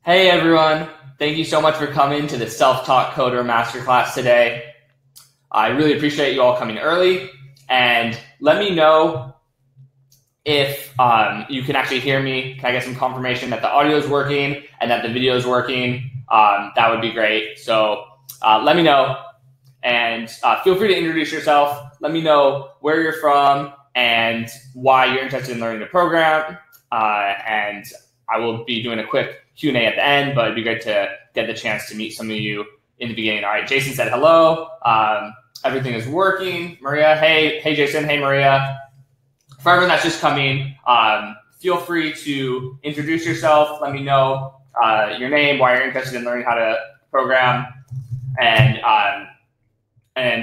Hey everyone, thank you so much for coming to the Self-Taught Coder Masterclass today. I really appreciate you all coming early, and let me know if you can actually hear me. Can I get some confirmation that the audio is working and that the video is working? That would be great. So let me know, and feel free to introduce yourself. Let me know where you're from and why you're interested in learning the program, and I will be doing a quick Q&A at the end, but it'd be great to get the chance to meet some of you in the beginning. All right, Jason said hello. Everything is working. Maria, hey Jason, hey Maria. For everyone that's just coming, feel free to introduce yourself. Let me know your name, why you're interested in learning how to program, and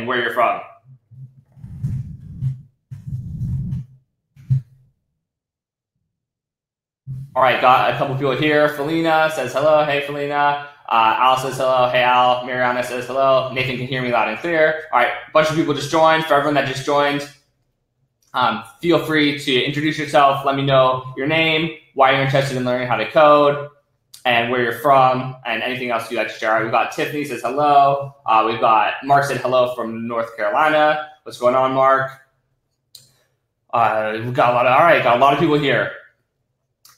where you're from. All right, got a couple people here. Felina says hello. Hey, Felina. Al says hello. Hey, Al. Mariana says hello. Nathan can hear me loud and clear. All right, a bunch of people just joined. For everyone that just joined, feel free to introduce yourself. Let me know your name, why you're interested in learning how to code, and where you're from, and anything else you'd like to share. All right, we've got Tiffany says hello. We've got Mark said hello from North Carolina. What's going on, Mark? We've got a lot of people here.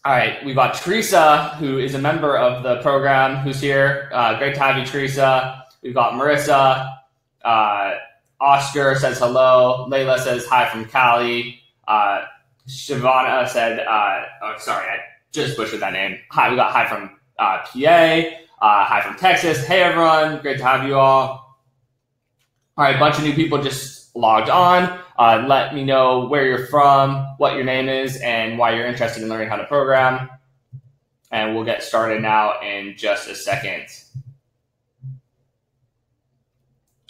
All right, we've got Teresa, who is a member of the program, who's here. Great to have you, Teresa. We've got Marissa. Oscar says hello. Layla says hi from Cali. Shavana said, sorry, I just butchered that name. Hi, we got hi from PA. Hi from Texas. Hey, everyone. Great to have you all. All right, a bunch of new people just logged on. Let me know where you're from, what your name is, and why you're interested in learning how to program. And we'll get started now in just a second.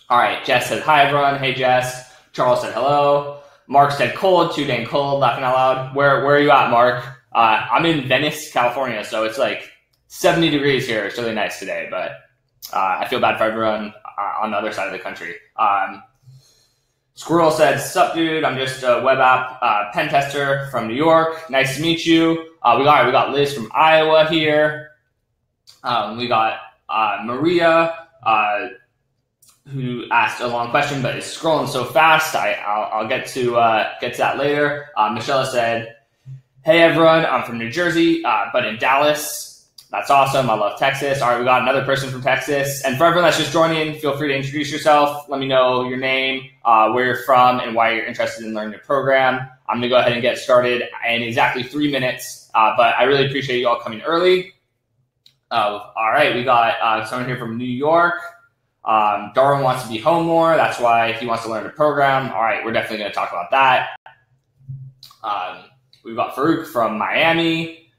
All right, Jess said hi, everyone. Hey, Jess. Charles said hello. Mark said cold, too dang cold, laughing out loud. Where are you at, Mark? I'm in Venice, California, so it's like 70 degrees here. It's really nice today, but I feel bad for everyone on the other side of the country. Squirrel said, sup, dude. I'm just a web app pen tester from New York. Nice to meet you. We got Liz from Iowa here. We got Maria, who asked a long question, but is scrolling so fast. I'll get to that later. Michelle said, hey, everyone. I'm from New Jersey, but in Dallas. That's awesome. I love Texas. All right, we got another person from Texas. And for everyone that's just joining, feel free to introduce yourself. Let me know your name, where you're from, and why you're interested in learning the program. I'm going to go ahead and get started in exactly 3 minutes, but I really appreciate you all coming early. All right, we got someone here from New York. Darwin wants to be home more. That's why he wants to learn the program. All right, we're definitely going to talk about that. We've got Farouk from Miami.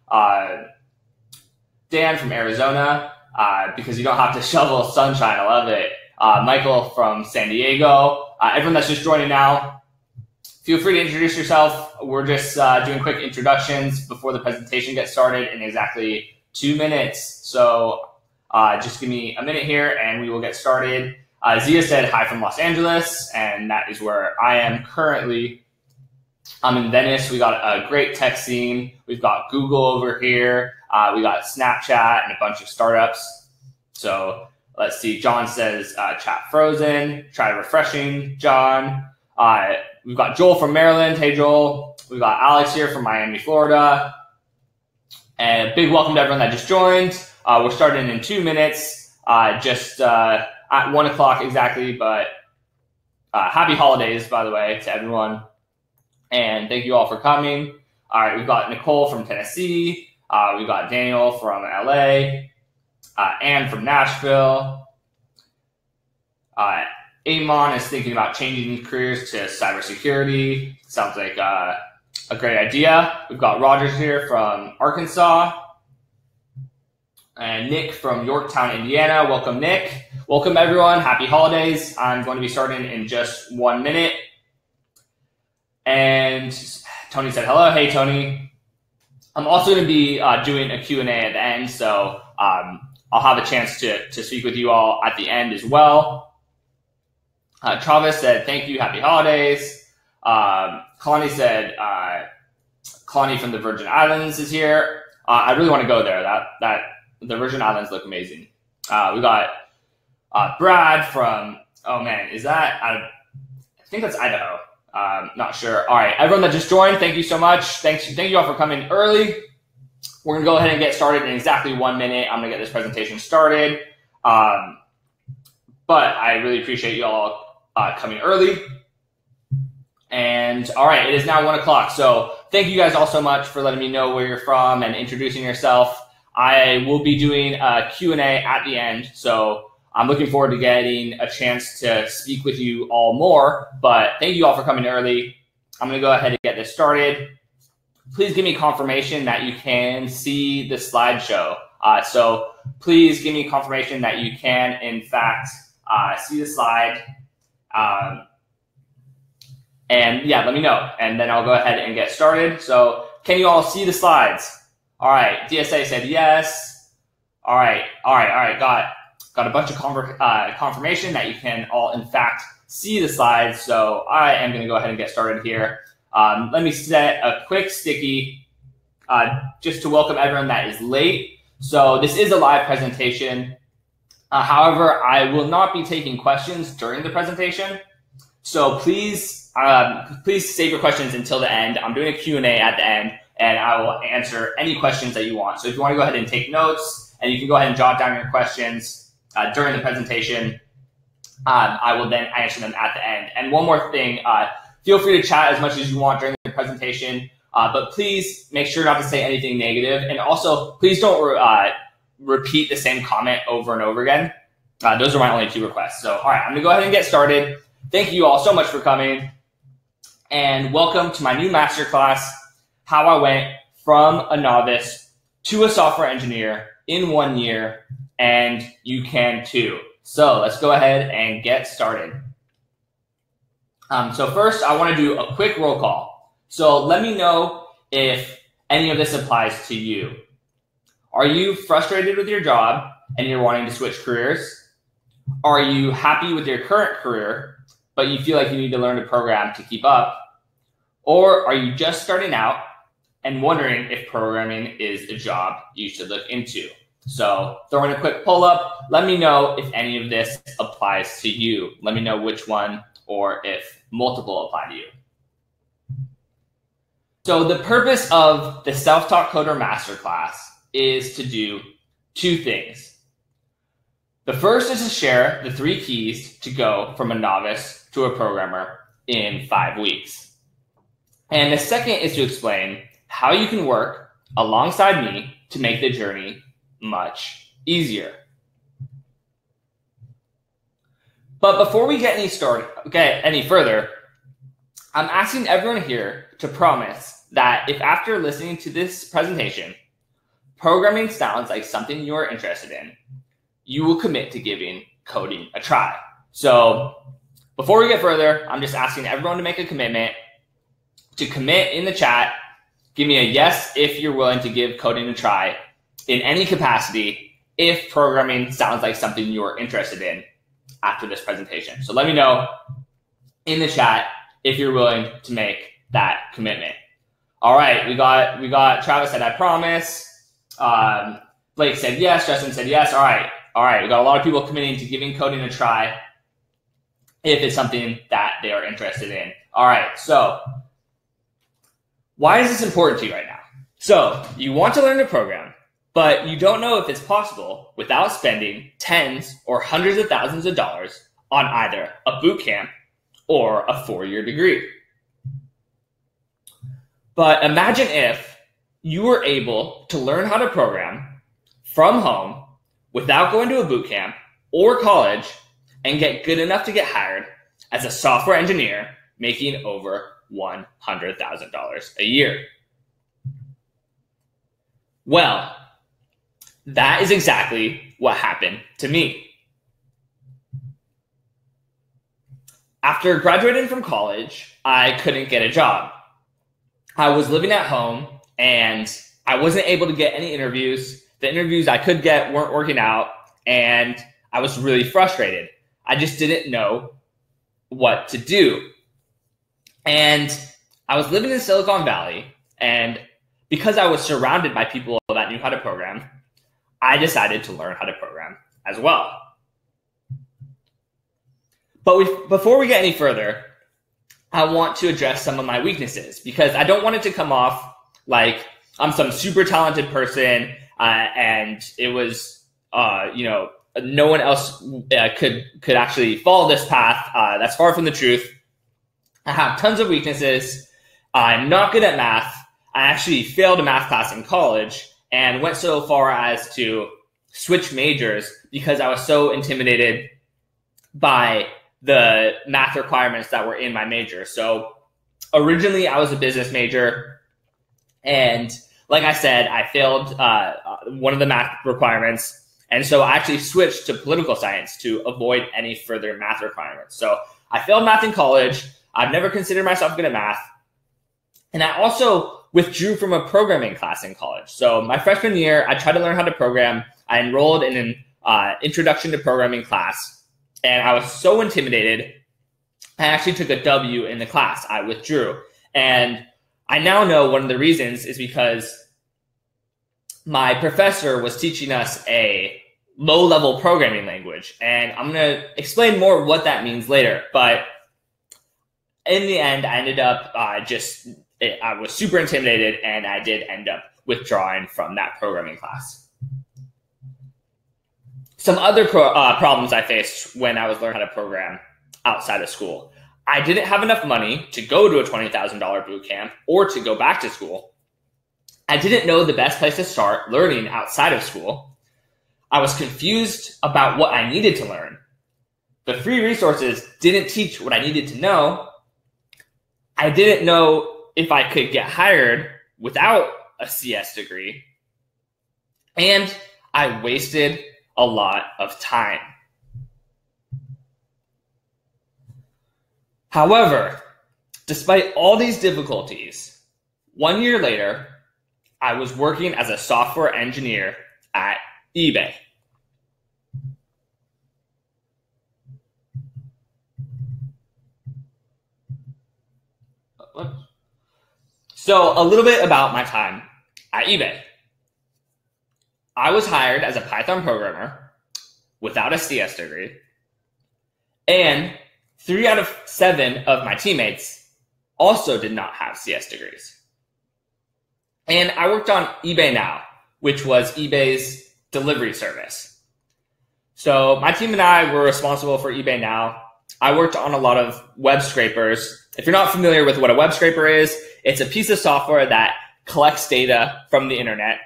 Dan from Arizona, because you don't have to shovel sunshine. I love it. Michael from San Diego. Everyone that's just joining now, feel free to introduce yourself. We're just doing quick introductions before the presentation gets started in exactly 2 minutes. So just give me a minute here and we will get started. Zia said hi from Los Angeles, and that is where I am currently. I'm in Venice. We got a great tech scene. We've got Google over here. We got Snapchat and a bunch of startups. So let's see. John says chat frozen. Try refreshing, John. We've got Joel from Maryland. Hey, Joel. We've got Alex here from Miami, Florida. And big welcome to everyone that just joined. We're starting in 2 minutes, just at 1 o'clock exactly. But happy holidays, by the way, to everyone. And thank you all for coming. All right, we've got Nicole from Tennessee. We've got Daniel from LA. Anne from Nashville. Amon is thinking about changing careers to cybersecurity. Sounds like a great idea. We've got Rogers here from Arkansas. And Nick from Yorktown, Indiana. Welcome, Nick. Welcome, everyone. Happy holidays. I'm going to be starting in just 1 minute. And Tony said hello. Hey, Tony. I'm also going to be doing a Q&A at the end, so I'll have a chance to speak with you all at the end as well. Travis said thank you. Happy holidays. Connie said Connie from the Virgin Islands is here. I really want to go there. That The Virgin Islands look amazing. We got Brad from, oh man, is that, I think that's Idaho. Not sure. All right, everyone that just joined, thank you so much. Thank you all for coming early. We're going to go ahead and get started in exactly 1 minute. I'm going to get this presentation started. But I really appreciate you all coming early. And all right, it is now 1 o'clock. So thank you guys all so much for letting me know where you're from and introducing yourself. I will be doing a Q&A at the end. So I'm looking forward to getting a chance to speak with you all more. But thank you all for coming early. I'm going to go ahead and get this started. Please give me confirmation that you can see the slideshow. So please give me confirmation that you can, in fact, see the slide. And yeah, let me know, and then I'll go ahead and get started. So can you all see the slides? All right, DSA said yes. All right. Got a bunch of confirmation that you can all, in fact, see the slides. So I am going to go ahead and get started here. Let me set a quick sticky just to welcome everyone that is late. So this is a live presentation. However, I will not be taking questions during the presentation. So please save your questions until the end. I'm doing a Q&A at the end, and I will answer any questions that you want. So if you want to go ahead and take notes, and you can go ahead and jot down your questions during the presentation, I will then answer them at the end. And one more thing, feel free to chat as much as you want during the presentation, but please make sure not to say anything negative. And also, please don't repeat the same comment over and over again. Those are my only 2 requests. So, all right, I'm going to go ahead and get started. Thank you all so much for coming, and welcome to my new masterclass, how I went from a novice to a software engineer in 1 year, and you can too. So let's go ahead and get started. So first, I want to do a quick roll call. So let me know if any of this applies to you. Are you frustrated with your job and you're wanting to switch careers? Are you happy with your current career, but you feel like you need to learn to program to keep up? Or are you just starting out and wondering if programming is a job you should look into? So throw in a quick pull up. Let me know if any of this applies to you. Let me know which one, or if multiple apply to you. So the purpose of the Self-Taught Coder Masterclass is to do 2 things. The first is to share the 3 keys to go from a novice to a programmer in 5 weeks. And the second is to explain how you can work alongside me to make the journey much easier. But before we get any further, I'm asking everyone here to promise that if after listening to this presentation, programming sounds like something you are interested in, you will commit to giving coding a try. So before we get further, I'm just asking everyone to make a commitment, to commit in the chat. Give me a yes if you're willing to give coding a try in any capacity if programming sounds like something you're interested in after this presentation. So let me know in the chat if you're willing to make that commitment. All right, we got Travis said, I promise. Blake said yes, Justin said yes. All right, we got a lot of people committing to giving coding a try if it's something that they are interested in. All right, so why is this important to you right now? So you want to learn to program, but you don't know if it's possible without spending tens or hundreds of thousands of dollars on either a boot camp or a 4-year degree. But imagine if you were able to learn how to program from home without going to a boot camp or college and get good enough to get hired as a software engineer making over $100,000 a year. Well, that is exactly what happened to me. After graduating from college, I couldn't get a job. I was living at home and I wasn't able to get any interviews. The interviews I could get weren't working out, and I was really frustrated. I just didn't know what to do. And I was living in Silicon Valley, and because I was surrounded by people that knew how to program, I decided to learn how to program as well. But before we get any further, I want to address some of my weaknesses, because I don't want it to come off like I'm some super talented person and it was, no one else could actually follow this path. That's far from the truth. I have tons of weaknesses. I'm not good at math. I actually failed a math class in college and went so far as to switch majors because I was so intimidated by the math requirements that were in my major. So originally I was a business major, and like I said, I failed one of the math requirements. And so I actually switched to political science to avoid any further math requirements. So I failed math in college. I've never considered myself good at math. And I also withdrew from a programming class in college. So my freshman year, I tried to learn how to program. I enrolled in an introduction to programming class, and I was so intimidated, I actually took a W in the class. I withdrew. And I now know one of the reasons is because my professor was teaching us a low-level programming language. And I'm going to explain more what that means later. But in the end, I ended up I was super intimidated, and I did end up withdrawing from that programming class. Some other problems I faced when I was learning how to program outside of school. I didn't have enough money to go to a $20,000 boot camp or to go back to school. I didn't know the best place to start learning outside of school. I was confused about what I needed to learn. The free resources didn't teach what I needed to know. I didn't know if I could get hired without a CS degree. And I wasted a lot of time. However, despite all these difficulties, 1 year later, I was working as a software engineer at eBay. So a little bit about my time at eBay. I was hired as a Python programmer without a CS degree, and 3 out of 7 of my teammates also did not have CS degrees. And I worked on eBay Now, which was eBay's delivery service. So my team and I were responsible for eBay Now. I worked on a lot of web scrapers. If you're not familiar with what a web scraper is, it's a piece of software that collects data from the internet.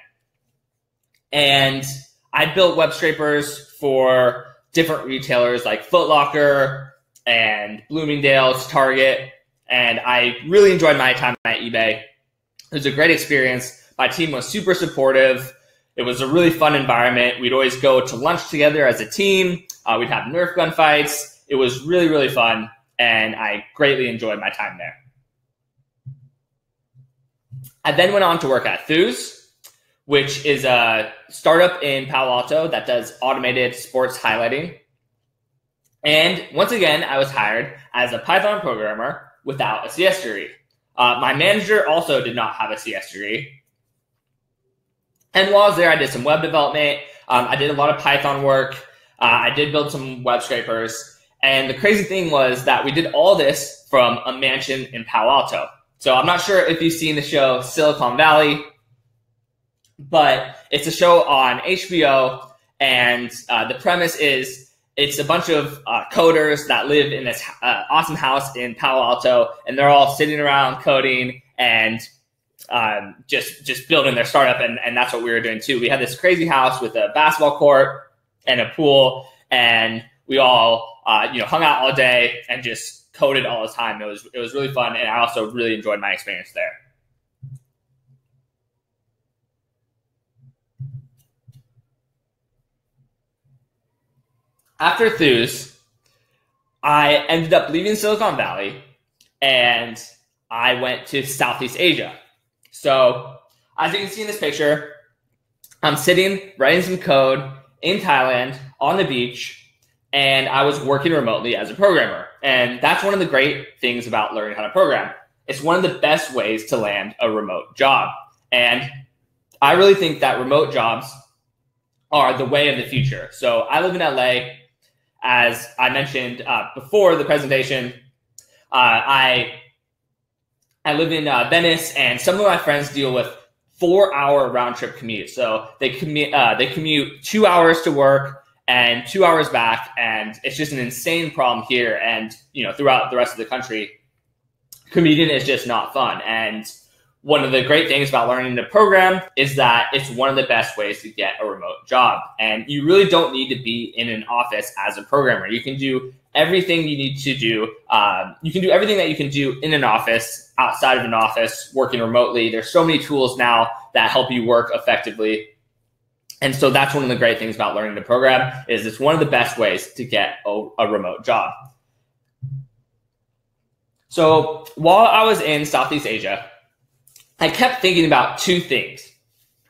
And I built web scrapers for different retailers like Foot Locker and Bloomingdale's, Target. And I really enjoyed my time at eBay. It was a great experience. My team was super supportive. It was a really fun environment. We'd always go to lunch together as a team. We'd have Nerf gun fights. It was really, really fun, and I greatly enjoyed my time there. I then went on to work at Thews, which is a startup in Palo Alto that does automated sports highlighting. And once again, I was hired as a Python programmer without a CS degree. My manager also did not have a CS degree. And while I was there, I did some web development. I did a lot of Python work. I did build some web scrapers. And the crazy thing was that we did all this from a mansion in Palo Alto. So I'm not sure if you've seen the show Silicon Valley, but it's a show on HBO. And the premise is it's a bunch of coders that live in this awesome house in Palo Alto, and they're all sitting around coding and just building their startup. And that's what we were doing too. We had this crazy house with a basketball court and a pool, and we all hung out all day and just coded all the time. It was really fun, and I also really enjoyed my experience there. After Thews, I ended up leaving Silicon Valley, and I went to Southeast Asia. So as you can see in this picture, I'm sitting writing some code in Thailand on the beach, and I was working remotely as a programmer. And that's one of the great things about learning how to program. It's one of the best ways to land a remote job. And I really think that remote jobs are the way of the future. So I live in LA. As I mentioned before the presentation, I live in Venice, and some of my friends deal with 4-hour round trip commute. So they commute 2 hours to work and 2 hours back, and it's just an insane problem here. And throughout the rest of the country, commuting is just not fun. And one of the great things about learning to program is that it's one of the best ways to get a remote job. And you really don't need to be in an office as a programmer. You can do everything you need to do. You can do everything that you can do in an office, outside of an office, working remotely. There's so many tools now that help you work effectively. And so that's one of the great things about learning to program, is it's one of the best ways to get a remote job. So while I was in Southeast Asia, I kept thinking about two things.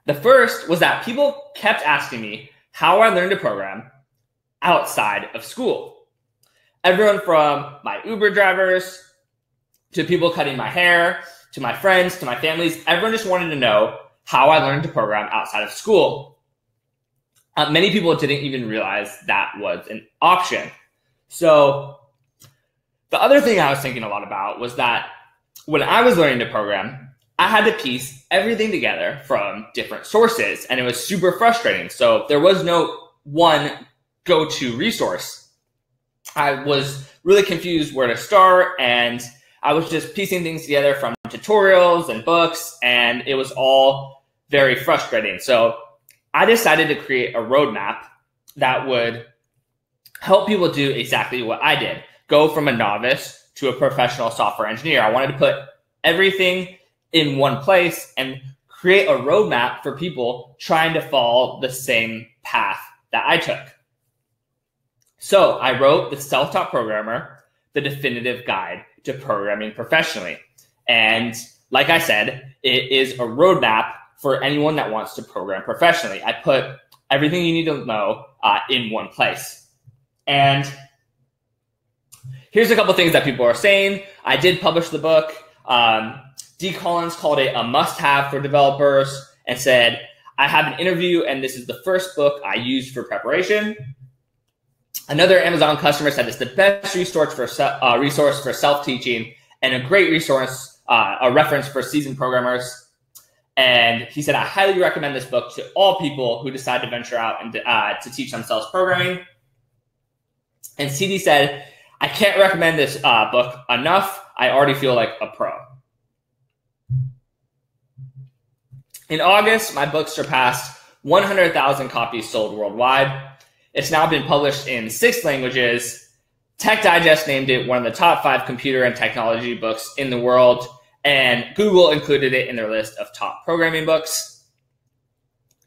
The first was that people kept asking me how I learned to program outside of school. Everyone from my Uber drivers to people cutting my hair, to my friends, to my families, everyone just wanted to know how I learned to program outside of school. Many people didn't even realize that was an option. So the other thing I was thinking a lot about was that when I was learning to program, I had to piece everything together from different sources, and it was super frustrating. So there was no one go-to resource. I was really confused where to start, and I was just piecing things together from tutorials and books, and it was all very frustrating. So I decided to create a roadmap that would help people do exactly what I did, go from a novice to a professional software engineer. I wanted to put everything in one place and create a roadmap for people trying to follow the same path that I took. So I wrote The Self-Taught Programmer, the definitive guide to programming professionally. And like I said, it is a roadmap for anyone that wants to program professionally. I put everything you need to know in one place. And here's a couple things that people are saying. I did publish the book. D. Collins called it a must-have for developers and said, I have an interview, and this is the first book I used for preparation. Another Amazon customer said it's the best resource for self-teaching and a great resource, a reference for seasoned programmers. And he said, I highly recommend this book to all people who decide to venture out and to teach themselves programming. And CD said, I can't recommend this book enough. I already feel like a pro. In August, my book surpassed 100,000 copies sold worldwide. It's now been published in 6 languages. Tech Digest named it one of the top 5 computer and technology books in the world, and Google included it in their list of top programming books.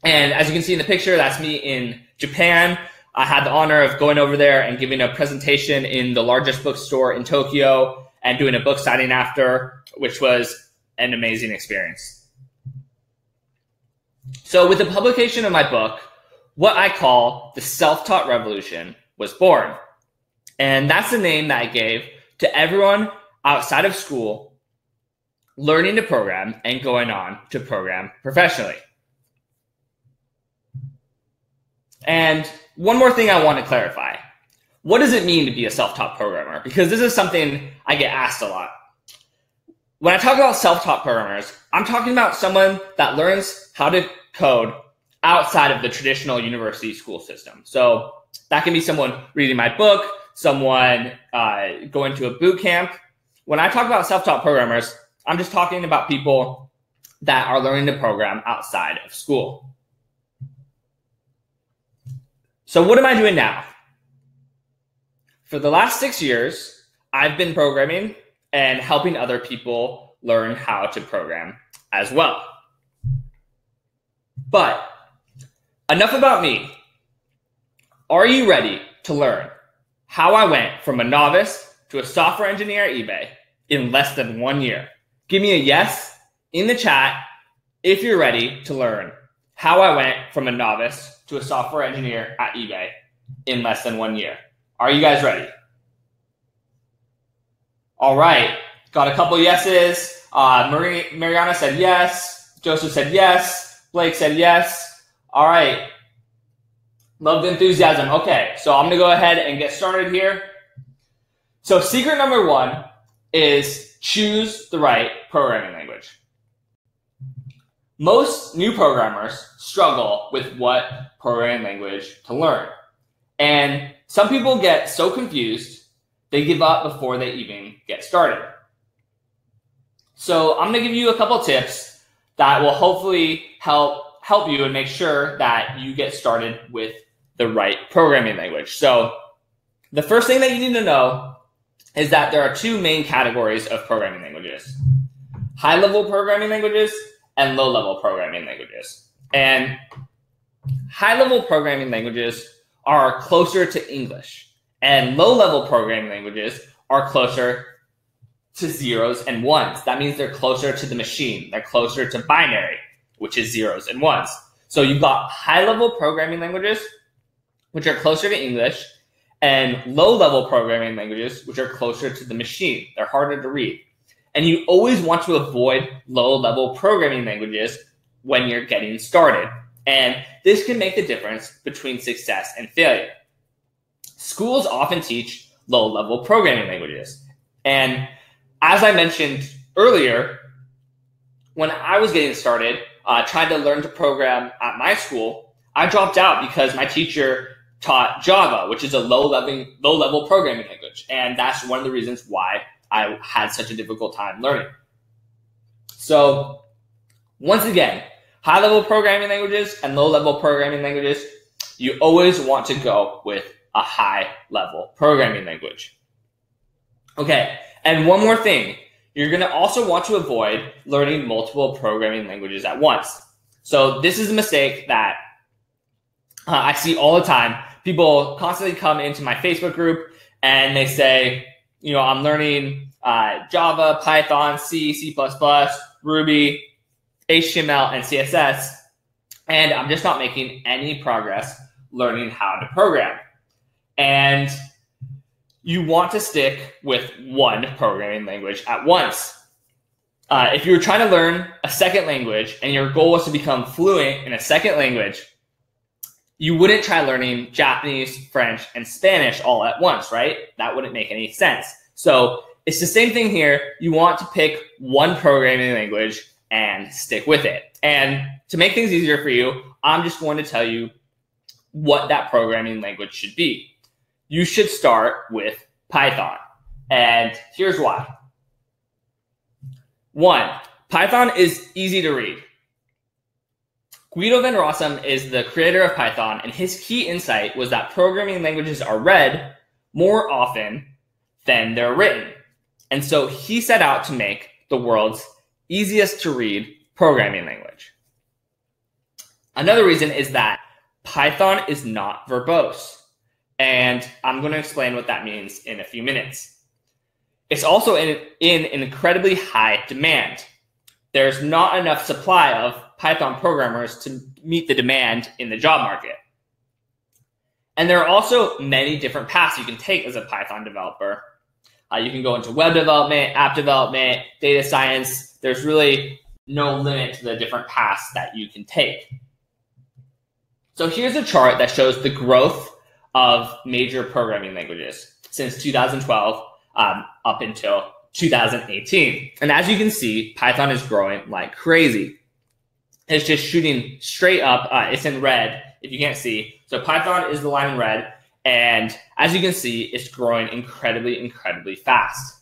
And as you can see in the picture, that's me in Japan. I had the honor of going over there and giving a presentation in the largest bookstore in Tokyo and doing a book signing after, which was an amazing experience. So with the publication of my book, what I call the self-taught revolution was born. And that's the name that I gave to everyone outside of school learning to program and going on to program professionally. And one more thing I want to clarify. What does it mean to be a self-taught programmer? Because this is something I get asked a lot. When I talk about self-taught programmers, I'm talking about someone that learns how to code outside of the traditional university school system. So that can be someone reading my book, someone going to a boot camp. When I talk about self-taught programmers, I'm just talking about people that are learning to program outside of school. So what am I doing now? For the last 6 years, I've been programming and helping other people learn how to program as well. But enough about me. Are you ready to learn how I went from a novice to a software engineer at eBay in less than 1 year? Give me a yes in the chat if you're ready to learn how I went from a novice to a software engineer at eBay in less than 1 year. Are you guys ready? All right, got a couple yeses. Mariana said yes. Joseph said yes. Blake said yes. All right. Love the enthusiasm. Okay, so I'm going to go ahead and get started here. So secret number one is choose the right programming language. Most new programmers struggle with what programming language to learn. And some people get so confused, they give up before they even get started. So I'm going to give you a couple tips that will hopefully help you and make sure that you get started with the right programming language. So the first thing that you need to know is that there are two main categories of programming languages: high-level programming languages and low-level programming languages. And high-level programming languages are closer to English, and low-level programming languages are closer to zeros and ones. That means they're closer to the machine. They're closer to binary, which is zeros and ones. So you've got high-level programming languages, which are closer to English, and low-level programming languages, which are closer to the machine. They're harder to read. And you always want to avoid low-level programming languages when you're getting started. And this can make the difference between success and failure. Schools often teach low-level programming languages. And as I mentioned earlier, when I was getting started, trying to learn to program at my school, I dropped out because my teacher taught Java, which is a low-level programming language. And that's one of the reasons why I had such a difficult time learning. So once again, high-level programming languages and low-level programming languages, you always want to go with a high-level programming language. Okay, and one more thing. You're going to also want to avoid learning multiple programming languages at once. So this is a mistake that I see all the time. People constantly come into my Facebook group and they say, you know, I'm learning Java, Python, C, C++, Ruby, HTML, and CSS, and I'm just not making any progress learning how to program. And you want to stick with one programming language at once. If you're trying to learn a second language and your goal is to become fluent in a second language, you wouldn't try learning Japanese, French, and Spanish all at once, right? That wouldn't make any sense. So it's the same thing here. You want to pick one programming language and stick with it. And to make things easier for you, I'm just going to tell you what that programming language should be. You should start with Python. And here's why. One, Python is easy to read. Guido van Rossum is the creator of Python, and his key insight was that programming languages are read more often than they're written. And so he set out to make the world's easiest to read programming language. Another reason is that Python is not verbose. And I'm going to explain what that means in a few minutes. It's also in an incredibly high demand. There's not enough supply of Python programmers to meet the demand in the job market. And there are also many different paths you can take as a Python developer. You can go into web development, app development, data science. There's really no limit to the different paths that you can take. So here's a chart that shows the growth of major programming languages since 2012 up until 2018. And as you can see, Python is growing like crazy. It's just shooting straight up. It's in red, if you can't see. So Python is the line in red. And as you can see, it's growing incredibly, incredibly fast.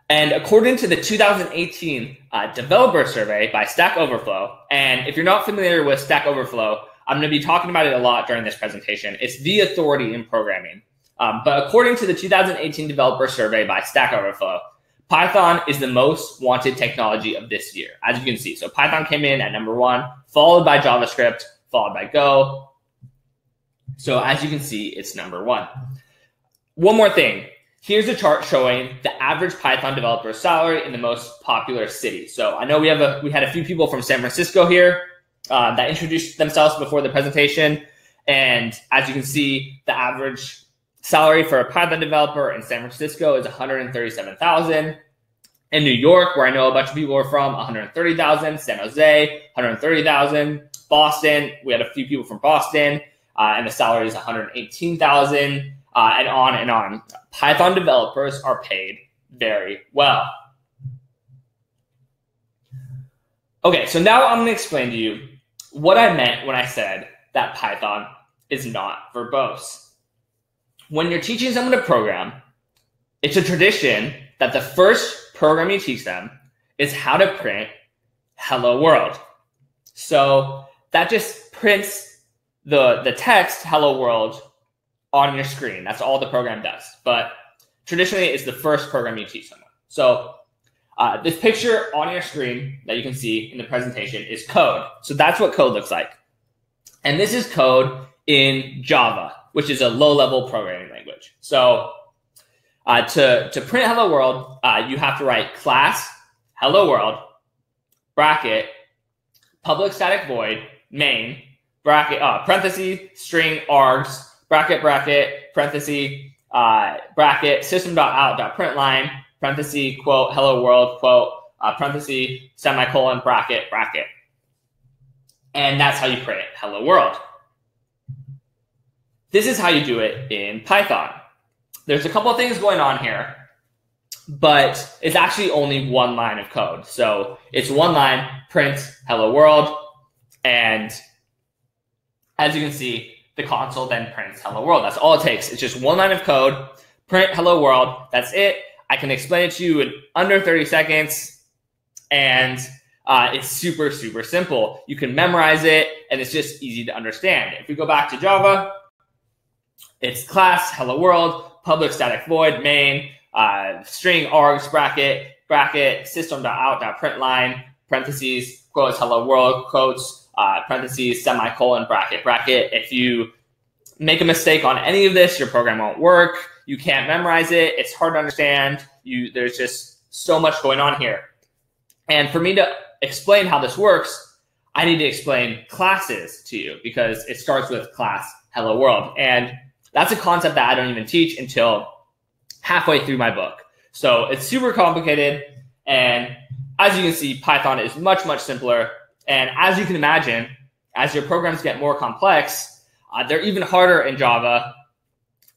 And according to the 2018 developer survey by Stack Overflow, and if you're not familiar with Stack Overflow, I'm going to be talking about it a lot during this presentation. It's the authority in programming. But according to the 2018 developer survey by Stack Overflow, Python is the most wanted technology of this year, as you can see. So Python came in at number 1, followed by JavaScript, followed by Go. So as you can see, it's number 1. One more thing. Here's a chart showing the average Python developer salary in the most popular cities. So I know we had a few people from San Francisco here that introduced themselves before the presentation. And as you can see, the average salary for a Python developer in San Francisco is $137,000. In New York, where I know a bunch of people are from, $130,000. San Jose, $130,000. Boston. We had a few people from Boston, and the salary is $118,000, and on and on. Python developers are paid very well. Okay, so now I'm going to explain to you what I meant when I said that Python is not verbose. When you're teaching someone to program, it's a tradition that the first program you teach them is how to print hello world. So that just prints the text hello world on your screen. That's all the program does. But traditionally, it's the first program you teach someone. So this picture on your screen that you can see in the presentation is code. So that's what code looks like. And this is code in Java, which is a low-level programming language. So to print hello world, you have to write class hello world, bracket, public static void, main, bracket, parentheses, string, args, bracket, bracket, parentheses, bracket, system.out.println, parenthesis, quote, hello world, quote, parenthesis, semicolon, bracket, bracket. And that's how you print hello world. This is how you do it in Python. There's a couple of things going on here, but it's actually only one line of code. So it's one line, print hello world, and as you can see, the console then prints hello world. That's all it takes. It's just one line of code, print hello world, that's it. I can explain it to you in under 30 seconds, and it's super, super simple. You can memorize it, and it's just easy to understand. If we go back to Java, it's class, hello world, public static void, main, string, args, bracket, bracket, system.out.println, parentheses, quotes, hello world, quotes, parentheses, semicolon, bracket, bracket. If you make a mistake on any of this, your program won't work. You can't memorize it. It's hard to understand. There's just so much going on here. And for me to explain how this works, I need to explain classes to you because it starts with class hello world. And that's a concept that I don't even teach until halfway through my book. So it's super complicated. And as you can see, Python is much, much simpler. And as you can imagine, as your programs get more complex, they're even harder in Java,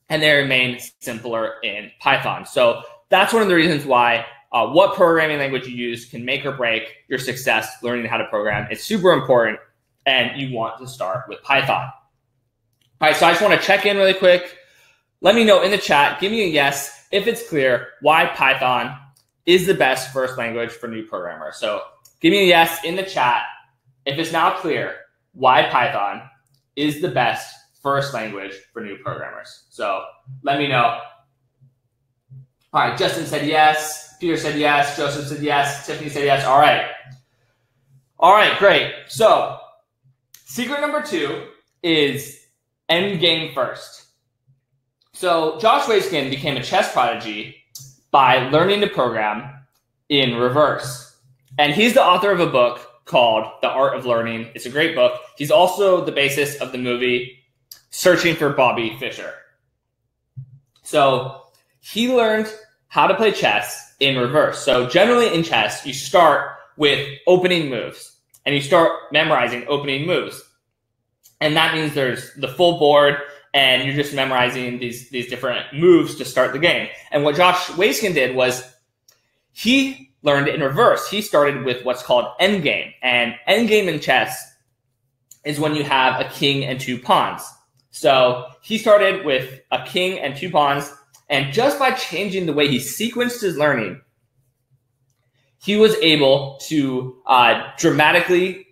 and they remain simpler in Python. So that's one of the reasons why what programming language you use can make or break your success learning how to program. It's super important, and you want to start with Python. All right, so I just want to check in really quick. Let me know in the chat, give me a yes if it's clear why Python is the best first language for new programmers. So give me a yes in the chat if it's now clear why Python is the best first language for new programmers. So let me know. All right, Justin said yes. Peter said yes. Joseph said yes. Tiffany said yes. All right. All right, great. So secret number 2 is Endgame first. So Josh Waitzkin became a chess prodigy by learning to program in reverse. And he's the author of a book called The Art of Learning. It's a great book. He's also the basis of the movie Searching for Bobby Fischer. So he learned how to play chess in reverse. So generally in chess, you start with opening moves, and you start memorizing opening moves. And that means there's the full board, and you're just memorizing these different moves to start the game. And what Josh Waitzkin did was he learned in reverse. He started with what's called endgame. And endgame in chess is when you have a king and 2 pawns. So he started with a king and 2 pawns, and just by changing the way he sequenced his learning, he was able to dramatically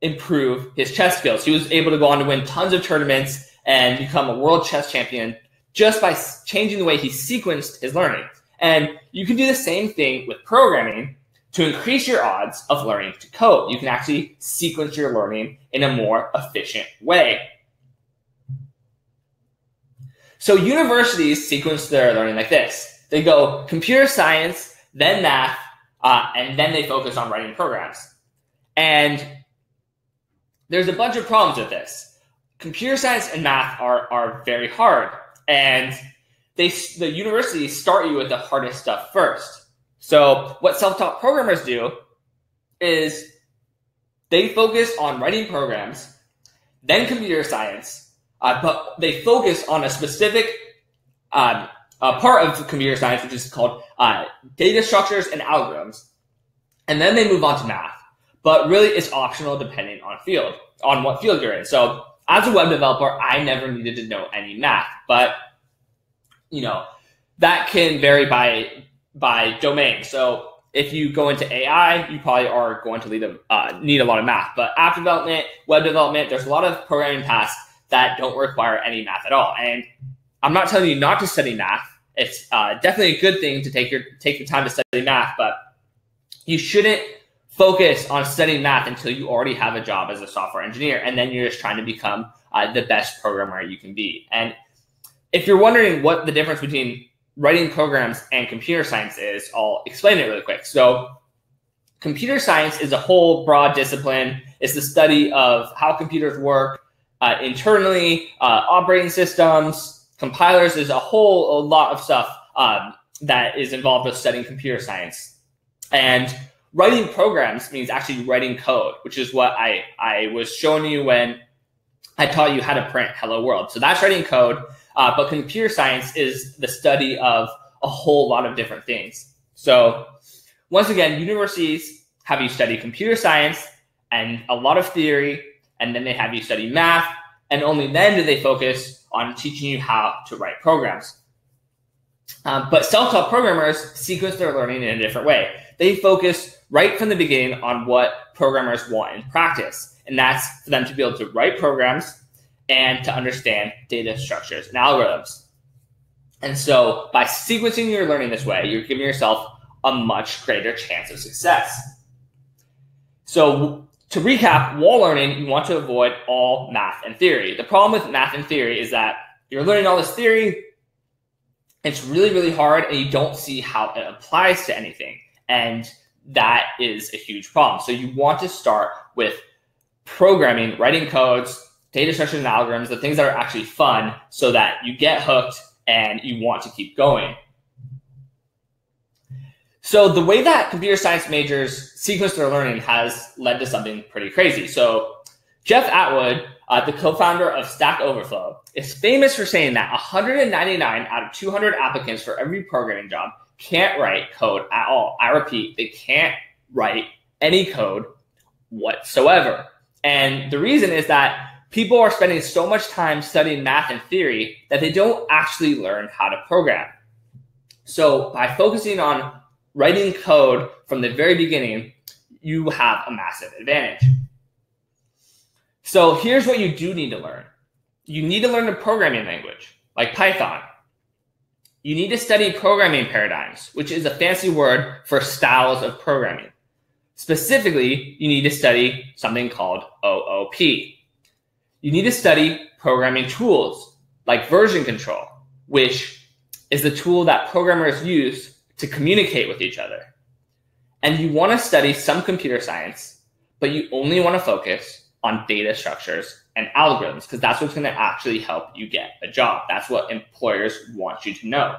improve his chess skills. He was able to go on to win tons of tournaments and become a world chess champion just by changing the way he sequenced his learning. And you can do the same thing with programming to increase your odds of learning to code. You can actually sequence your learning in a more efficient way. So universities sequence their learning like this. They go computer science, then math, and then they focus on writing programs. And there's a bunch of problems with this. Computer science and math are very hard, and the universities start you with the hardest stuff first. So what self-taught programmers do is They focus on writing programs, then computer science, but they focus on a specific part of computer science, which is called data structures and algorithms. And then they move on to math. But really, it's optional depending on what field you're in. So as a web developer, I never needed to know any math. But, that can vary by domain. So if you go into AI, you probably are going to need a lot of math. But app development, web development, there's a lot of programming tasks that don't require any math at all. And I'm not telling you not to study math. It's definitely a good thing to take the time to study math, but you shouldn't focus on studying math until you already have a job as a software engineer, and then you're just trying to become the best programmer you can be. And if you're wondering what the difference between writing programs and computer science is, I'll explain it really quick. So computer science is a whole broad discipline. It's the study of how computers work internally, operating systems, compilers. There's a lot of stuff that is involved with studying computer science. And writing programs means actually writing code, which is what I was showing you when I taught you how to print Hello World. So that's writing code. But computer science is the study of a whole lot of different things. So once again, universities have you study computer science and a lot of theory, and then they have you study math, and only then do they focus on teaching you how to write programs. But self-taught programmers sequence their learning in a different way. They focus right from the beginning on what programmers want in practice, and that's for them to be able to write programs and to understand data structures and algorithms. And so by sequencing your learning this way, you're giving yourself a much greater chance of success. So to recap, while learning, you want to avoid all math and theory. The problem with math and theory is that you're learning all this theory, it's really, really hard, and you don't see how it applies to anything. And that is a huge problem. So you want to start with programming, writing codes, data structures and algorithms, the things that are actually fun, so that you get hooked and you want to keep going. So the way that computer science majors sequence their learning has led to something pretty crazy. So Jeff Atwood, the co-founder of Stack Overflow, is famous for saying that 199 out of 200 applicants for every programming job can't write code at all. I repeat, they can't write any code whatsoever. And the reason is that people are spending so much time studying math and theory that they don't actually learn how to program. So by focusing on writing code from the very beginning, you have a massive advantage. So here's what you do need to learn. You need to learn a programming language like Python. You need to study programming paradigms, which is a fancy word for styles of programming. Specifically, you need to study something called OOP. You need to study programming tools like version control, which is the tool that programmers use to communicate with each other. And you want to study some computer science, but you only want to focus on data structures and algorithms, because that's what's going to actually help you get a job. That's what employers want you to know.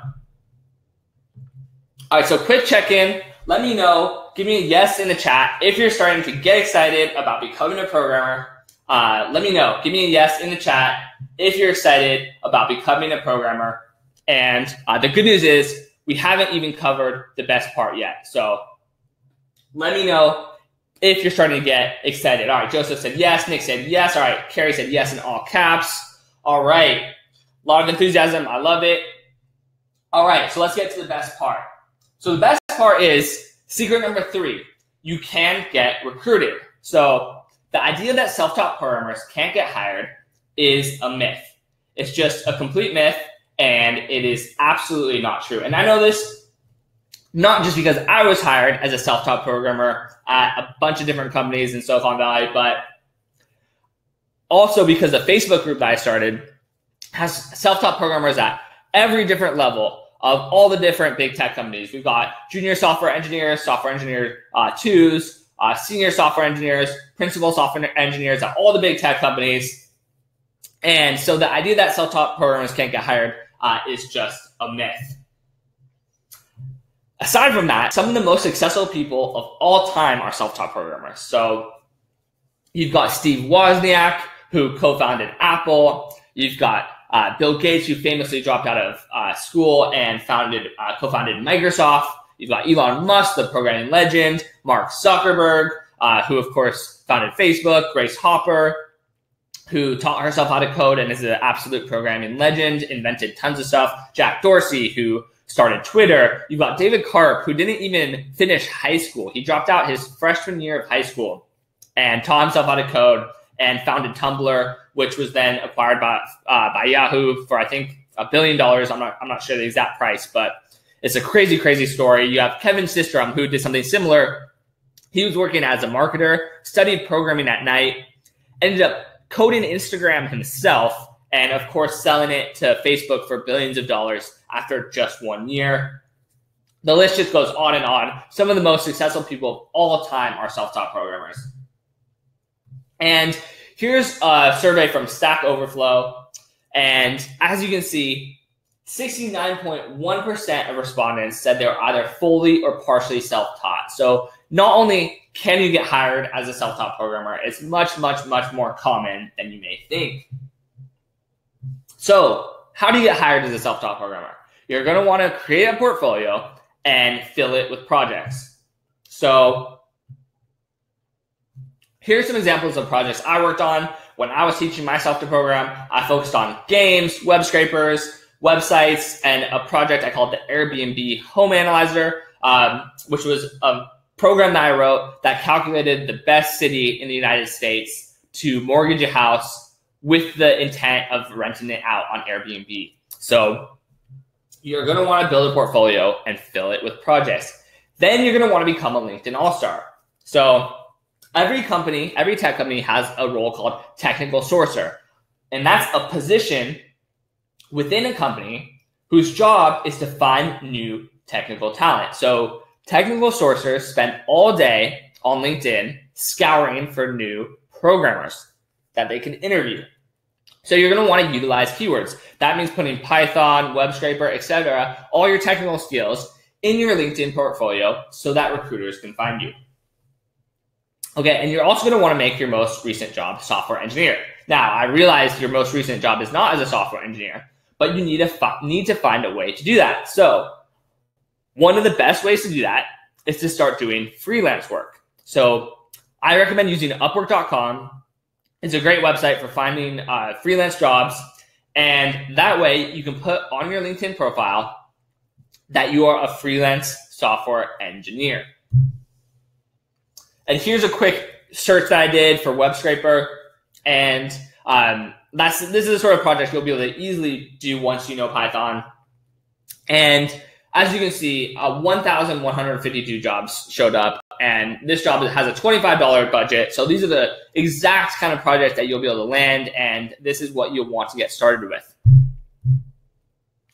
All right, so quick check-in. Let me know. Give me a yes in the chat if you're starting to get excited about becoming a programmer. Let me know. Give me a yes in the chat if you're excited about becoming a programmer. And the good news is we haven't even covered the best part yet. So let me know if you're starting to get excited. All right, Joseph said yes. Nick said yes. All right, Carrie said yes in all caps. All right, a lot of enthusiasm. I love it. All right, so let's get to the best part. So the best part is secret number 3. You can get recruited. So the idea that self-taught programmers can't get hired is a myth. It's just a complete myth, and it is absolutely not true. And I know this not just because I was hired as a self-taught programmer at a bunch of different companies in Silicon Valley, but also because the Facebook group that I started has self-taught programmers at every different level of all the different big tech companies. We've got junior software engineers 2s, senior software engineers, principal software engineers at all the big tech companies. And so the idea that self-taught programmers can't get hired is just a myth. Aside from that, some of the most successful people of all time are self-taught programmers. So You've got Steve Wozniak, who co-founded Apple. You've got Bill Gates, who famously dropped out of school and co-founded Microsoft. You've got Elon Musk, the programming legend, Mark Zuckerberg, who of course founded Facebook, Grace Hopper, who taught herself how to code and is an absolute programming legend, invented tons of stuff, Jack Dorsey, who started Twitter. You've got David Karp, who didn't even finish high school. He dropped out his freshman year of high school and taught himself how to code and founded Tumblr, which was then acquired by Yahoo for, I think, $1 billion. I'm not sure the exact price, but it's a crazy, crazy story. You have Kevin Systrom, who did something similar. He was working as a marketer, studied programming at night, ended up coding Instagram himself, and of course selling it to Facebook for billions of dollars after just 1 year. The list just goes on and on. Some of the most successful people of all time are self-taught programmers. And here's a survey from Stack Overflow. And as you can see, 69.1% of respondents said they were either fully or partially self-taught. So not only can you get hired as a self-taught programmer, it's much, much, much more common than you may think. So how do you get hired as a self-taught programmer? You're going to want to create a portfolio and fill it with projects. So here's some examples of projects I worked on when I was teaching myself to program. I focused on games, web scrapers, websites, and a project I called the Airbnb Home Analyzer, which was a program that I wrote that calculated the best city in the United States to mortgage a house with the intent of renting it out on Airbnb. So you're going to want to build a portfolio and fill it with projects. Then you're going to want to become a LinkedIn All-Star. So every tech company has a role called technical sourcer. And that's a position within a company whose job is to find new technical talent. So technical sourcers spend all day on LinkedIn scouring for new programmers that they can interview. So you're going to want to utilize keywords. That means putting Python, web scraper, etc., all your technical skills in your LinkedIn portfolio so that recruiters can find you. Okay, and you're also going to want to make your most recent job software engineer. Now, I realize your most recent job is not as a software engineer, but you need to find a way to do that. So one of the best ways to do that is to start doing freelance work. So I recommend using Upwork.com. It's a great website for finding freelance jobs. And that way you can put on your LinkedIn profile that you are a freelance software engineer. And here's a quick search that I did for web scraper. And this is the sort of project you'll be able to easily do once you know Python. And as you can see, 1,152 jobs showed up. And this job has a $25 budget. So these are the exact kind of projects that you'll be able to land. And this is what you'll want to get started with.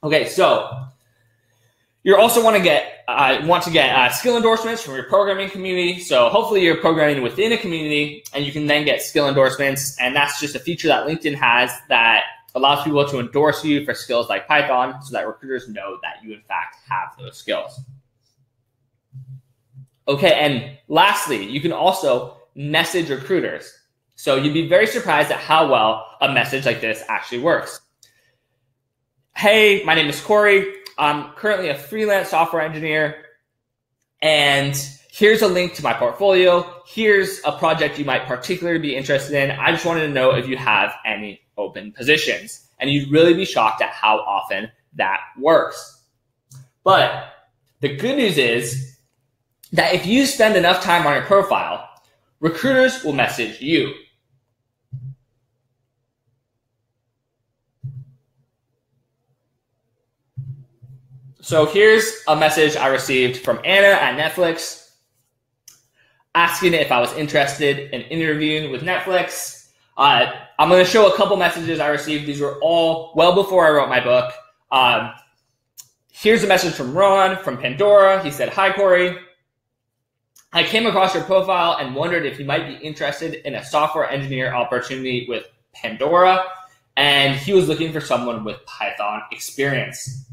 Okay, so you also want to get skill endorsements from your programming community. So hopefully you're programming within a community and you can then get skill endorsements. And that's just a feature that LinkedIn has that allows people to endorse you for skills like Python so that recruiters know that you in fact have those skills. Okay, and lastly, you can also message recruiters. So you'd be very surprised at how well a message like this actually works. Hey, my name is Corey. I'm currently a freelance software engineer, and here's a link to my portfolio. Here's a project you might particularly be interested in. I just wanted to know if you have any open positions. And you'd really be shocked at how often that works. But the good news is that if you spend enough time on your profile, recruiters will message you. So here's a message I received from Anna at Netflix asking if I was interested in interviewing with Netflix. I'm going to show a couple messages I received. These were all well before I wrote my book. Here's a message from Ron from Pandora. He said, "Hi, Corey. I came across your profile and wondered if you might be interested in a software engineer opportunity with Pandora." And he was looking for someone with Python experience.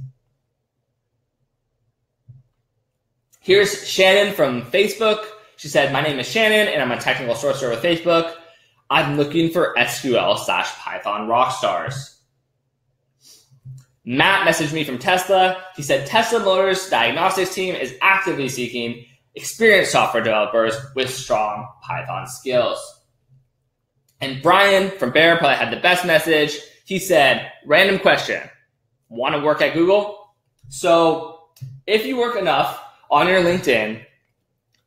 Here's Shannon from Facebook. She said, "My name is Shannon and I'm a technical sourcer with Facebook. I'm looking for SQL/Python rock stars. Matt messaged me from Tesla. He said Tesla Motors diagnostics team is actively seeking experienced software developers with strong Python skills. And Brian from Bear probably had the best message. He said, random question, want to work at Google? So if you work enough on your LinkedIn,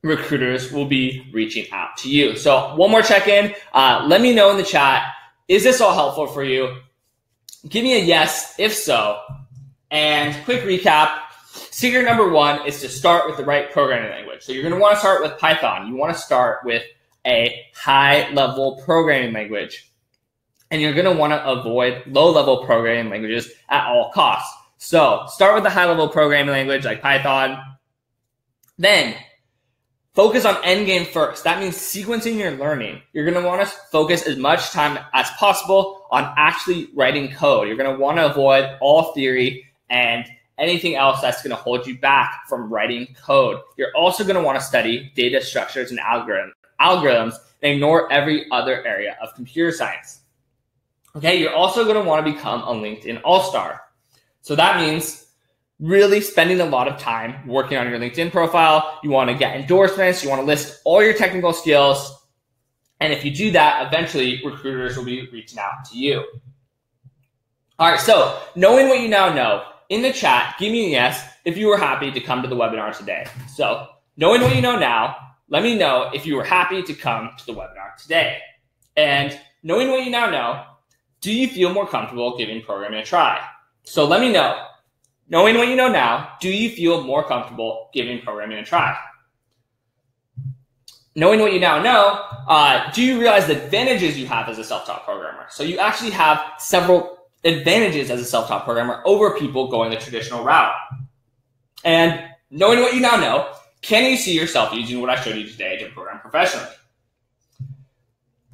recruiters will be reaching out to you. So one more check-in. Let me know in the chat, is this all helpful for you? Give me a yes, if so. And quick recap, secret number one is to start with the right programming language. So you're going to want to start with Python. You want to start with a high-level programming language. And you're going to want to avoid low-level programming languages at all costs. So start with the high-level programming language like Python. Then focus on Endgame first. That means sequencing your learning. You're going to want to focus as much time as possible on actually writing code. You're going to want to avoid all theory and anything else that's going to hold you back from writing code. You're also going to want to study data structures and algorithms and ignore every other area of computer science. Okay, you're also going to want to become a LinkedIn all-star. So that means really spending a lot of time working on your LinkedIn profile. You want to get endorsements. You want to list all your technical skills. And if you do that, eventually recruiters will be reaching out to you. All right, so knowing what you now know, in the chat, give me a yes if you were happy to come to the webinar today. So knowing what you know now, let me know if you were happy to come to the webinar today. And knowing what you now know, do you feel more comfortable giving programming a try? So let me know. Knowing what you know now, do you feel more comfortable giving programming a try? Knowing what you now know, do you realize the advantages you have as a self-taught programmer? So you actually have several advantages as a self-taught programmer over people going the traditional route. And knowing what you now know, can you see yourself using what I showed you today to program professionally?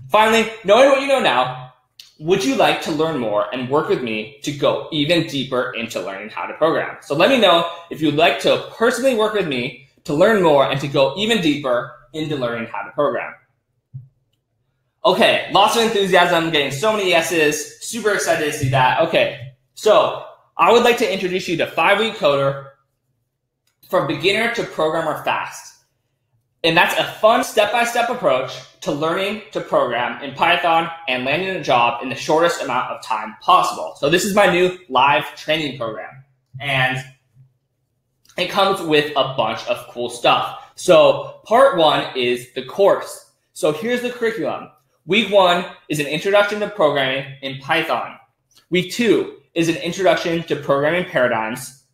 Finally, knowing what you know now, would you like to learn more and work with me to go even deeper into learning how to program? So let me know if you'd like to personally work with me to learn more and to go even deeper into learning how to program. Okay, lots of enthusiasm, getting so many yeses, super excited to see that. Okay, so I would like to introduce you to 5-Week Coder from beginner to programmer fast. And that's a fun step-by-step approach to learning to program in Python and landing a job in the shortest amount of time possible. So this is my new live training program. And it comes with a bunch of cool stuff. So part 1 is the course. So here's the curriculum. Week 1 is an introduction to programming in Python. Week 2 is an introduction to programming paradigms,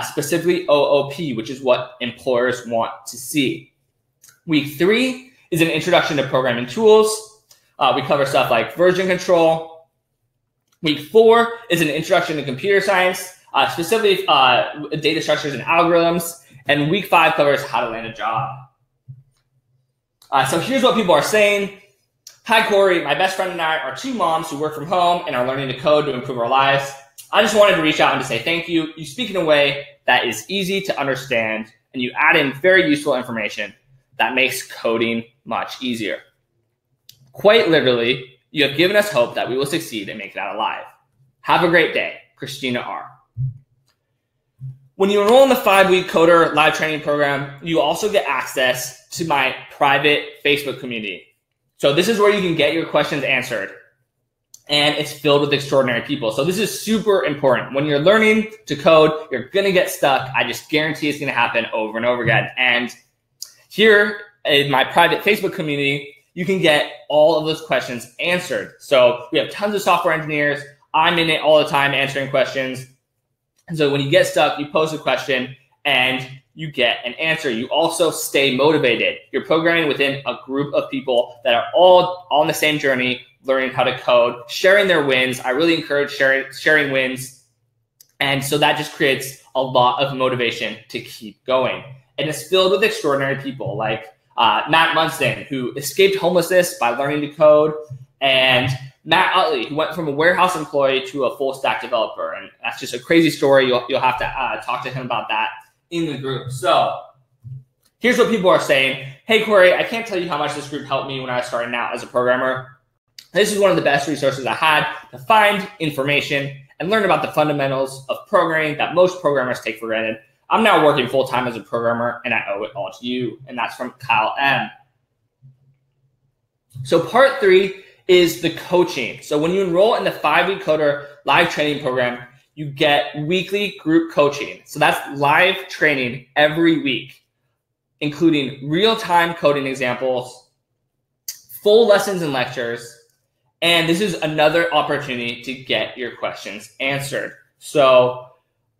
specifically OOP, which is what employers want to see. Week 3 is an introduction to programming tools. We cover stuff like version control. Week 4 is an introduction to computer science, specifically data structures and algorithms. And week 5 covers how to land a job. So here's what people are saying. Hi, Corey. My best friend and I are 2 moms who work from home and are learning to code to improve our lives. I just wanted to reach out and to say thank you. You speak in a way that is easy to understand, and you add in very useful information that makes coding much easier. Quite literally, you have given us hope that we will succeed and make it out alive. Have a great day, Christina R. When you enroll in the 5-Week Coder live training program, you also get access to my private Facebook community. So this is where you can get your questions answered. And it's filled with extraordinary people. So this is super important. When you're learning to code, you're going to get stuck. I just guarantee it's going to happen over and over again. And here in my private Facebook community, you can get all of those questions answered. So we have tons of software engineers. I'm in it all the time answering questions. And so when you get stuck, you post a question and you get an answer. You also stay motivated. You're programming within a group of people that are all on the same journey, learning how to code, sharing their wins. I really encourage sharing wins. And so that just creates a lot of motivation to keep going. And it's filled with extraordinary people like Matt Munston, who escaped homelessness by learning to code, and Matt Utley, who went from a warehouse employee to a full stack developer. And that's just a crazy story. You'll have to talk to him about that in the group. So here's what people are saying. Hey, Corey, I can't tell you how much this group helped me when I was starting out as a programmer. This is one of the best resources I had to find information and learn about the fundamentals of programming that most programmers take for granted. I'm now working full-time as a programmer, and I owe it all to you. And that's from Kyle M. So part 3 is the coaching. So when you enroll in the 5-week Coder live training program, you get weekly group coaching. So that's live training every week, including real-time coding examples, full lessons and lectures, and this is another opportunity to get your questions answered. So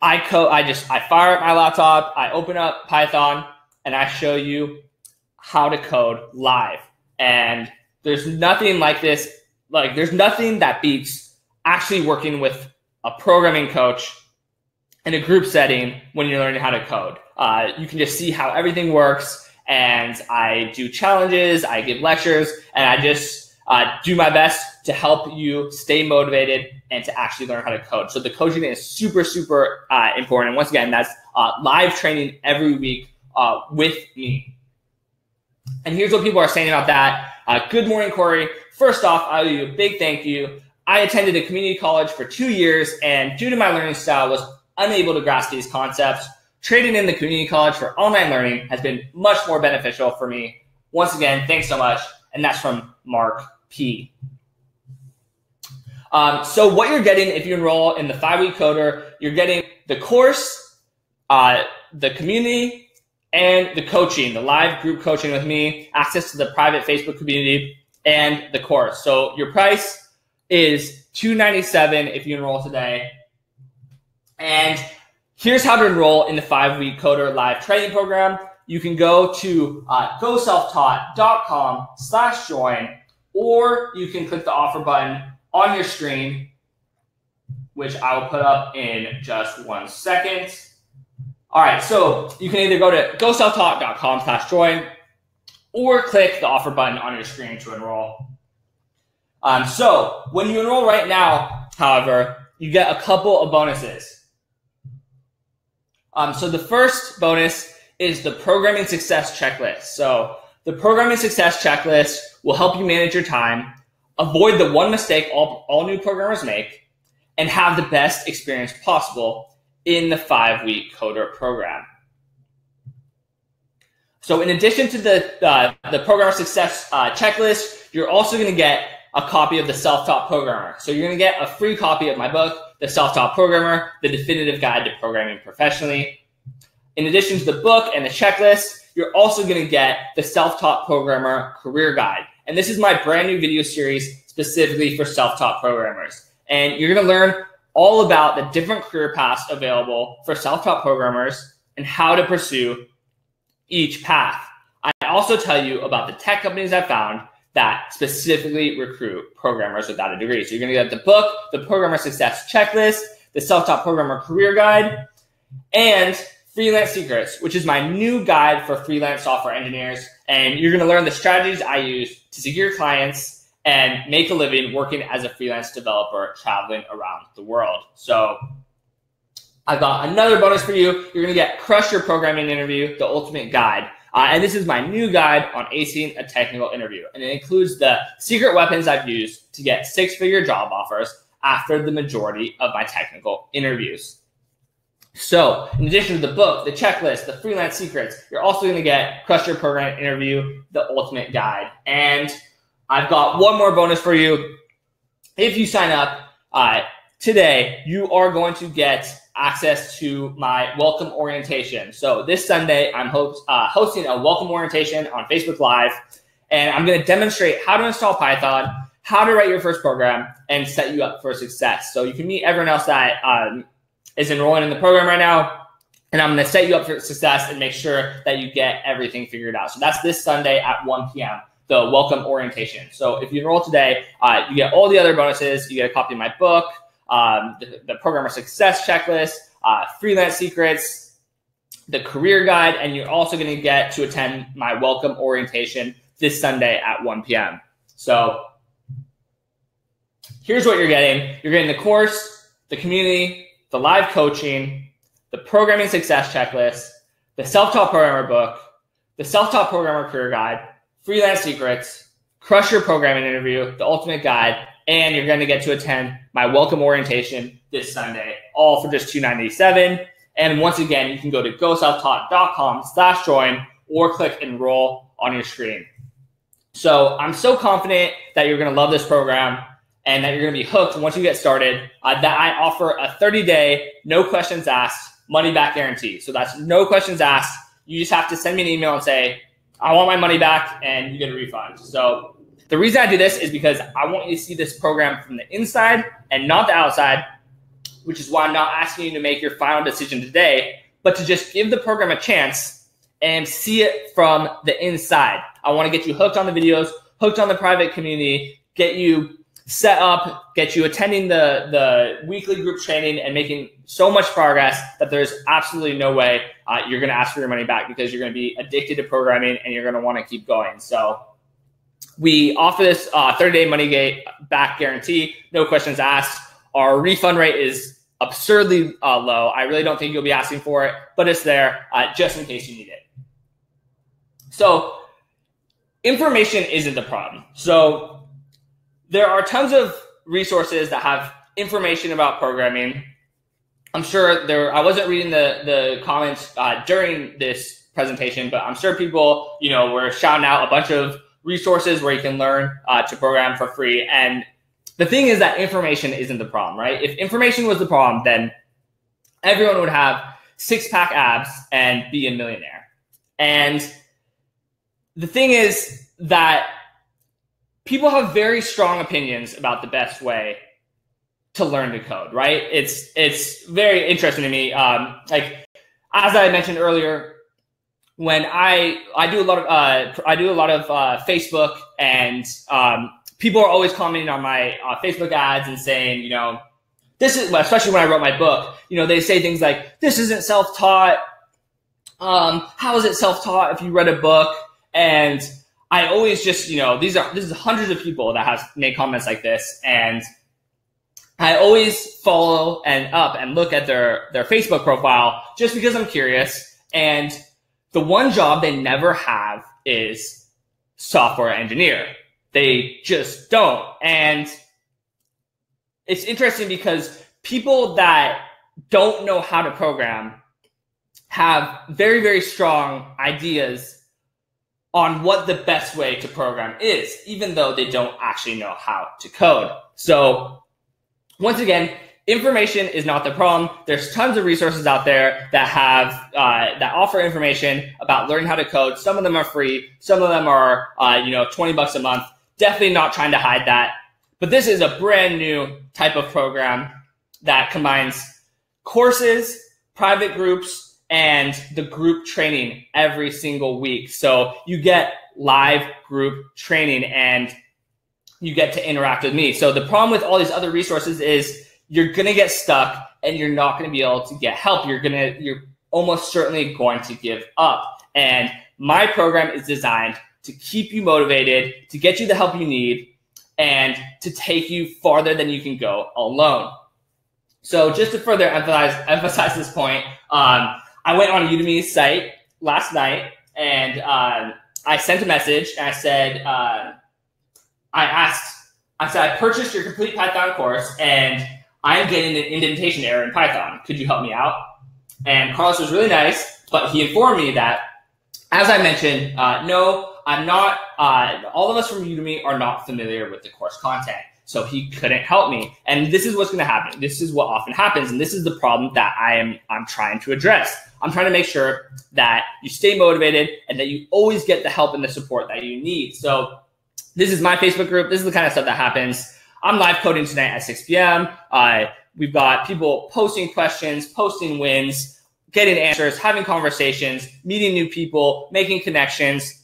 I fire up my laptop, I open up Python, and I show you how to code live. And there's nothing like this, there's nothing that beats actually working with a programming coach in a group setting when you're learning how to code. You can just see how everything works, and I do challenges, I give lectures, and I just do my best to help you stay motivated and to actually learn how to code. So the coaching is super, super important. And once again, that's live training every week with me. And here's what people are saying about that. Good morning, Corey. First off, I owe you a big thank you. I attended a community college for 2 years, and due to my learning style, was unable to grasp these concepts. Trading in the community college for online learning has been much more beneficial for me. Once again, thanks so much. And that's from Mark P. So what you're getting if you enroll in the 5-week Coder, you're getting the course, the community, and the coaching, the live group coaching with me, access to the private Facebook community, and the course. So your price is $297 if you enroll today. And here's how to enroll in the 5-week Coder live training program. You can go to goselftaught.com/join, or you can click the offer button on your screen, which I will put up in just 1 second. All right, so you can either go to goselftaught.com/join or click the offer button on your screen to enroll. So when you enroll right now, however, you get a couple of bonuses. So the first bonus is the Programming Success Checklist. So the Programming Success Checklist will help you manage your time, avoid the one mistake all new programmers make, and have the best experience possible in the 5-week Coder program. So in addition to the Programmer Success Checklist, you're also going to get a copy of the Self-Taught Programmer. So you're going to get a free copy of my book, The Self-Taught Programmer, The Definitive Guide to Programming Professionally. In addition to the book and the checklist, you're also going to get the Self-Taught Programmer Career Guide. And this is my brand new video series specifically for self-taught programmers. And you're going to learn all about the different career paths available for self-taught programmers and how to pursue each path. I also tell you about the tech companies I found that specifically recruit programmers without a degree. So you're going to get the book, the Programmer Success Checklist, the Self-Taught Programmer Career Guide, and Freelance Secrets, which is my new guide for freelance software engineers. And you're going to learn the strategies I use to secure clients and make a living working as a freelance developer traveling around the world. So I've got another bonus for you. You're going to get Crush Your Programming Interview, the Ultimate Guide. And this is my new guide on acing a technical interview. And it includes the secret weapons I've used to get 6-figure job offers after the majority of my technical interviews. So in addition to the book, the checklist, the freelance secrets, you're also going to get Crush Your Programming Interview, the Ultimate Guide. And I've got one more bonus for you. If you sign up today, you are going to get access to my welcome orientation. So this Sunday, I'm hosting a welcome orientation on Facebook Live, and I'm going to demonstrate how to install Python, how to write your first program, and set you up for success. So you can meet everyone else that is enrolling in the program right now, and I'm going to set you up for success and make sure that you get everything figured out. So that's this Sunday at 1 p.m., the welcome orientation. So if you enroll today, you get all the other bonuses. You get a copy of my book, the Programmer Success Checklist, Freelance Secrets, the Career Guide, and you're also going to get to attend my welcome orientation this Sunday at 1 p.m. So here's what you're getting. You're getting the course, the community, the live coaching, the Programming Success Checklist, the Self-Taught Programmer book, the Self-Taught Programmer Career Guide, Freelance Secrets, crush your programming interview, the ultimate guide, and you're going to get to attend my welcome orientation this Sunday, all for just $297. And once again, you can go to goselftaught.com/join or click enroll on your screen. So I'm so confident that you're going to love this program and that you're going to be hooked once you get started, that I offer a 30-day, no questions asked, money back guarantee. So that's no questions asked. You just have to send me an email and say, I want my money back, and you get a refund. So the reason I do this is because I want you to see this program from the inside and not the outside, which is why I'm not asking you to make your final decision today, but to just give the program a chance and see it from the inside. I want to get you hooked on the videos, hooked on the private community, get you set up, get you attending the weekly group training and making so much progress that there's absolutely no way you're going to ask for your money back, because you're going to be addicted to programming and you're going to want to keep going. So we offer this 30-day money back guarantee, no questions asked. Our refund rate is absurdly low. I really don't think you'll be asking for it, but it's there just in case you need it. So information isn't the problem. So there are tons of resources that have information about programming. I'm sure I wasn't reading the comments during this presentation, but I'm sure people, were shouting out a bunch of resources where you can learn to program for free. And the thing is that information isn't the problem, right? If information was the problem, then everyone would have six-pack abs and be a millionaire. And the thing is that people have very strong opinions about the best way to learn to code, right? It's very interesting to me. Like, as I mentioned earlier, when I do a lot of Facebook, and people are always commenting on my Facebook ads and saying, this is, especially when I wrote my book, they say things like, this isn't self-taught. How is it self-taught if you read a book? And I always just, this is hundreds of people that have made comments like this, and I always follow and look at their Facebook profile just because I'm curious. And the one job they never have is software engineer. They just don't. And it's interesting because people that don't know how to program have very, very strong ideas on what the best way to program is, even though they don't actually know how to code. So once again, information is not the problem. There's tons of resources out there that have that offer information about learning how to code. Some of them are free. Some of them are $20 a month. Definitely not trying to hide that. But this is a brand new type of program that combines courses, private groups, and the group training every single week. So you get live group training and you get to interact with me. So the problem with all these other resources is you're going to get stuck and you're not going to be able to get help. You're almost certainly going to give up. And my program is designed to keep you motivated, to get you the help you need, and to take you farther than you can go alone. So just to further emphasize this point, I went on Udemy's site last night and I sent a message and I said, I purchased your complete Python course and I'm getting an indentation error in Python. Could you help me out? And Carlos was really nice, but he informed me that, as I mentioned, no, I'm not, all of us from Udemy are not familiar with the course content. So he couldn't help me. And this is what's going to happen. This is what often happens. And this is the problem that I'm trying to address. I'm trying to make sure that you stay motivated and that you always get the help and the support that you need. So this is my Facebook group. This is the kind of stuff that happens. I'm live coding tonight at 6 p.m. We've got people posting questions, posting wins, getting answers, having conversations, meeting new people, making connections,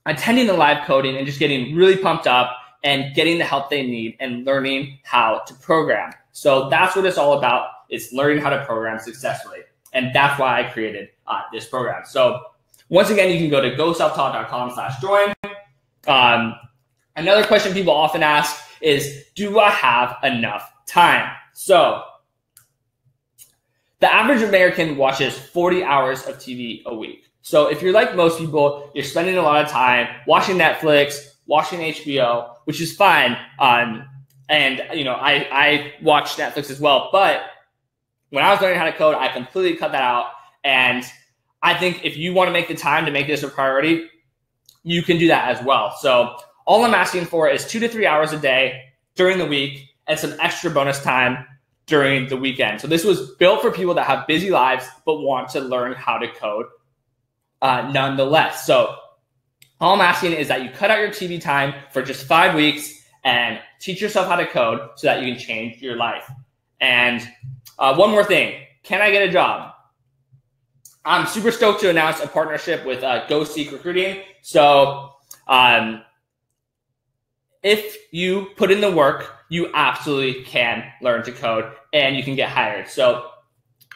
attending the live coding and just getting really pumped up and getting the help they need and learning how to program. So that's what it's all about, is learning how to program successfully. And that's why I created this program. So once again, you can go to goselftaught.com/join. Another question people often ask is, do I have enough time? So the average American watches 40 hours of TV a week. So if you're like most people, you're spending a lot of time watching Netflix, watching HBO, which is fine. And, you know, I watch Netflix as well. But when I was learning how to code, I completely cut that out. And I think if you want to make the time to make this a priority, you can do that as well. So all I'm asking for is 2 to 3 hours a day during the week and some extra bonus time during the weekend. So this was built for people that have busy lives but want to learn how to code nonetheless. So all I'm asking is that you cut out your TV time for just 5 weeks and teach yourself how to code so that you can change your life. And one more thing, can I get a job? I'm super stoked to announce a partnership with Go Seek Recruiting. So if you put in the work, you absolutely can learn to code and you can get hired. So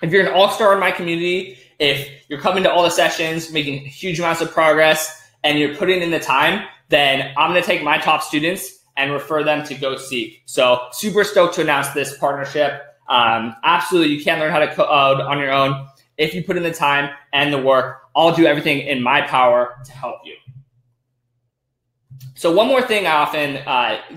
if you're an all-star in my community, if you're coming to all the sessions, making huge amounts of progress, and you're putting in the time, then I'm going to take my top students and refer them to Go Seek. So super stoked to announce this partnership. Absolutely, you can learn how to code on your own if you put in the time and the work. I'll do everything in my power to help you. So one more thing I often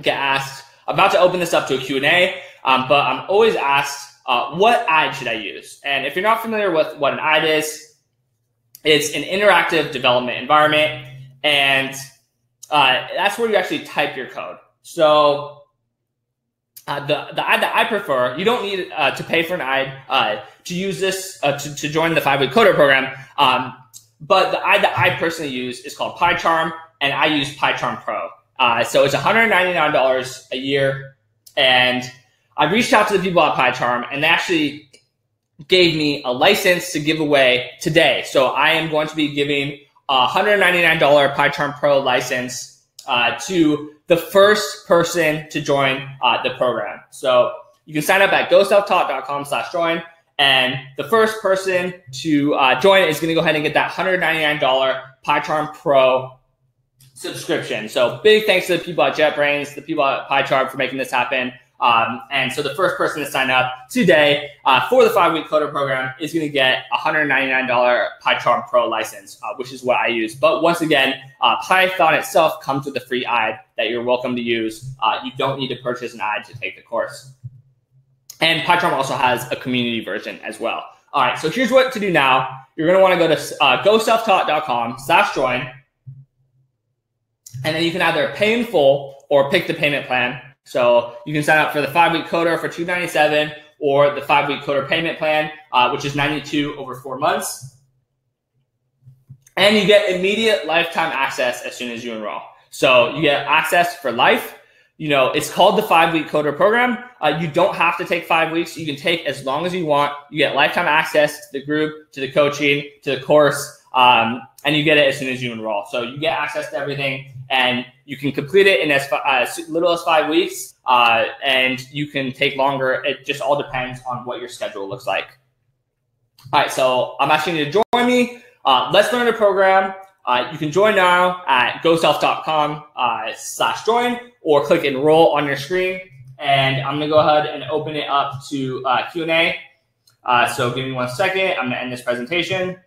get asked, I'm about to open this up to a Q&A, but I'm always asked, what IDE should I use? And if you're not familiar with what an IDE is, it's an interactive development environment, and that's where you actually type your code. So the IDE that I prefer, you don't need to pay for an IDE to use this, to join the 5-week coder program, but the IDE that I personally use is called PyCharm, and I use PyCharm Pro. So it's $199 a year, and I reached out to the people at PyCharm, and they actually gave me a license to give away today. So I am going to be giving a $199 PyCharm Pro license to the first person to join the program. So you can sign up at goselftaught.com/join, and the first person to join is going to go ahead and get that $199 PyCharm Pro subscription. So big thanks to the people at JetBrains, the people at PyCharm for making this happen. And so the first person to sign up today for the 5-week coder program is going to get a $199 PyCharm Pro license, which is what I use. But once again, Python itself comes with a free IDE that you're welcome to use. You don't need to purchase an IDE to take the course. And PyCharm also has a community version as well. All right, so here's what to do now. You're going to want to go to goselftaught.com/join. And then you can either pay in full or pick the payment plan. So you can sign up for the 5-week coder for $297 or the 5-week coder payment plan, which is $92 over 4 months. And you get immediate lifetime access as soon as you enroll. So you get access for life. You know, it's called the 5-week coder program. You don't have to take 5 weeks. You can take as long as you want. You get lifetime access to the group, to the coaching, to the course, and you get it as soon as you enroll. So you get access to everything, and you can complete it in as little as 5 weeks, and you can take longer. It just all depends on what your schedule looks like. All right, so I'm asking you to join me. Let's learn the program. You can join now at goself.com/join or click enroll on your screen. And I'm going to go ahead and open it up to Q&A. So give me 1 second. I'm going to end this presentation.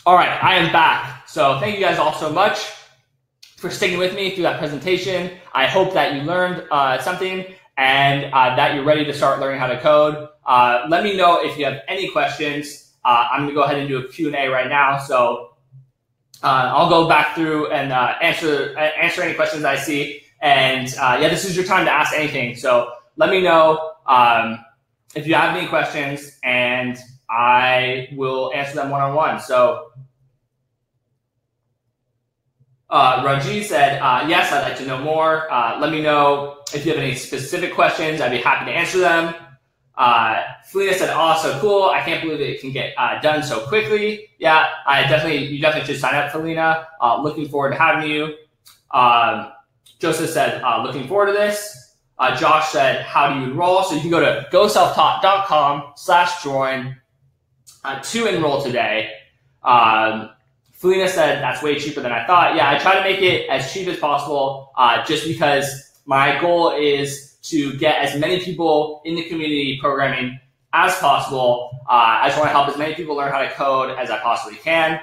All right, I am back. So thank you guys all so much for sticking with me through that presentation. I hope that you learned something and that you're ready to start learning how to code. Let me know if you have any questions. I'm going to go ahead and do a Q&A right now. So I'll go back through and answer any questions I see. And yeah, this is your time to ask anything. So let me know if you have any questions, and I will answer them one-on-one. So Raji said, yes, I'd like to know more. Let me know if you have any specific questions. I'd be happy to answer them. Felina said, oh, so cool. I can't believe it can get done so quickly. Yeah, you definitely should sign up, Felina. Looking forward to having you. Joseph said, looking forward to this. Josh said, how do you enroll? So you can go to goselftaught.com/join to enroll today. Felina said, that's way cheaper than I thought. Yeah, I try to make it as cheap as possible just because my goal is to get as many people in the community programming as possible. I just want to help as many people learn how to code as I possibly can.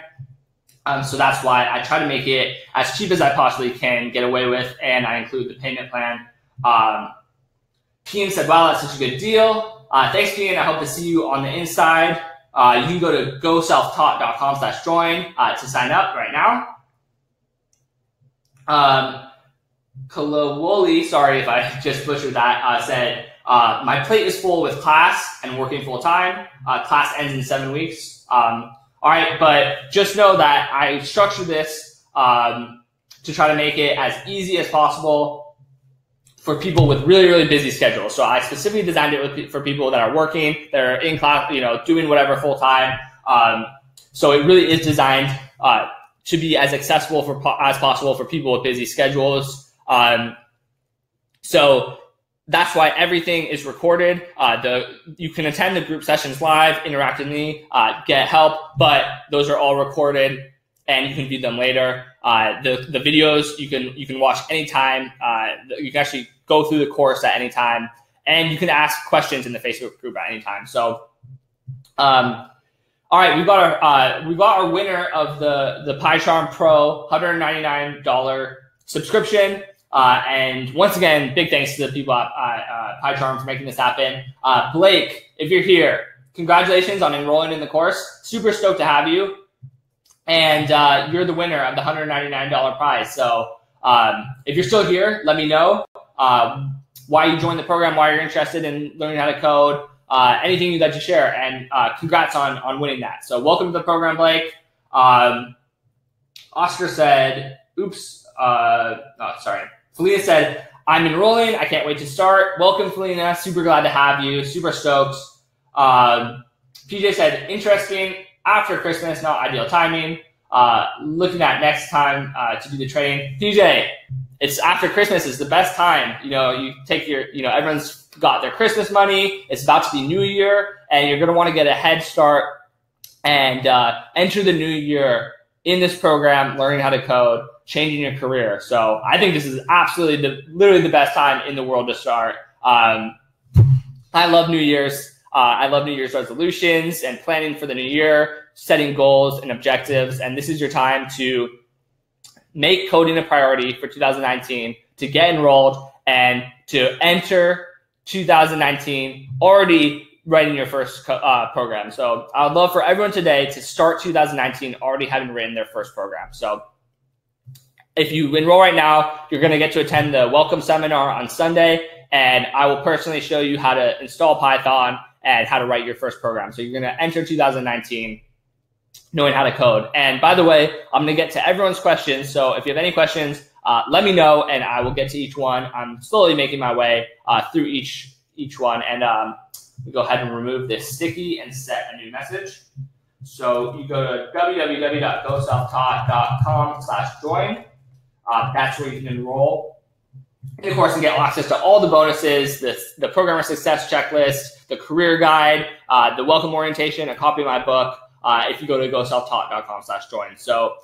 So that's why I try to make it as cheap as I possibly can get away with, and I include the payment plan. Pian said, wow, that's such a good deal. Thanks, Pian. I hope to see you on the inside. You can go to goselftaught.com/join to sign up right now. Kalawoli, sorry if I just butchered that, said, my plate is full with class and working full time. Class ends in 7 weeks. All right, but just know that I structured this to try to make it as easy as possible for people with really, really busy schedules. So I specifically designed it for people that are working, that are in class, doing whatever full time. So it really is designed to be as accessible as possible for people with busy schedules. So that's why everything is recorded. You can attend the group sessions live, interact with me, get help, but those are all recorded and you can view them later. The videos you can watch anytime. You can actually go through the course at any time, and you can ask questions in the Facebook group at any time. So, all right, we got our winner of the PyCharm Pro $199 subscription. And once again, big thanks to the people at PyCharm for making this happen. Blake, if you're here, congratulations on enrolling in the course. Super stoked to have you. And you're the winner of the $199 prize. So if you're still here, let me know why you joined the program, why you're interested in learning how to code, anything you'd like to share. And congrats on winning that. So welcome to the program, Blake. Oscar said, oops, sorry. Felina said, I'm enrolling. I can't wait to start. Welcome, Felina. Super glad to have you. Super stoked. PJ said, interesting. After Christmas, not ideal timing. Looking at next time to do the training. PJ, it's after Christmas is the best time. You take your, everyone's got their Christmas money. It's about to be New Year, and you're going to want to get a head start and enter the new year in this program, learning how to code, changing your career. So I think this is absolutely literally the best time in the world to start. I love New Year's. I love New Year's resolutions and planning for the new year, setting goals and objectives. And this is your time to make coding a priority for 2019, to get enrolled and to enter 2019 already writing your first program. So I would love for everyone today to start 2019 already having written their first program. So if you enroll right now, you're going to get to attend the welcome seminar on Sunday, and I will personally show you how to install Python and how to write your first program. So you're going to enter 2019 knowing how to code. And by the way, I'm going to get to everyone's questions. So if you have any questions, let me know, and I will get to each one. I'm slowly making my way through each one. And we go ahead and remove this sticky and set a new message. So you go to www.goselftaught.com/join. That's where you can enroll in the course and get access to all the bonuses, the programmer success checklist, the career guide, the welcome orientation, a copy of my book, if you go to goselftaught.com/join. So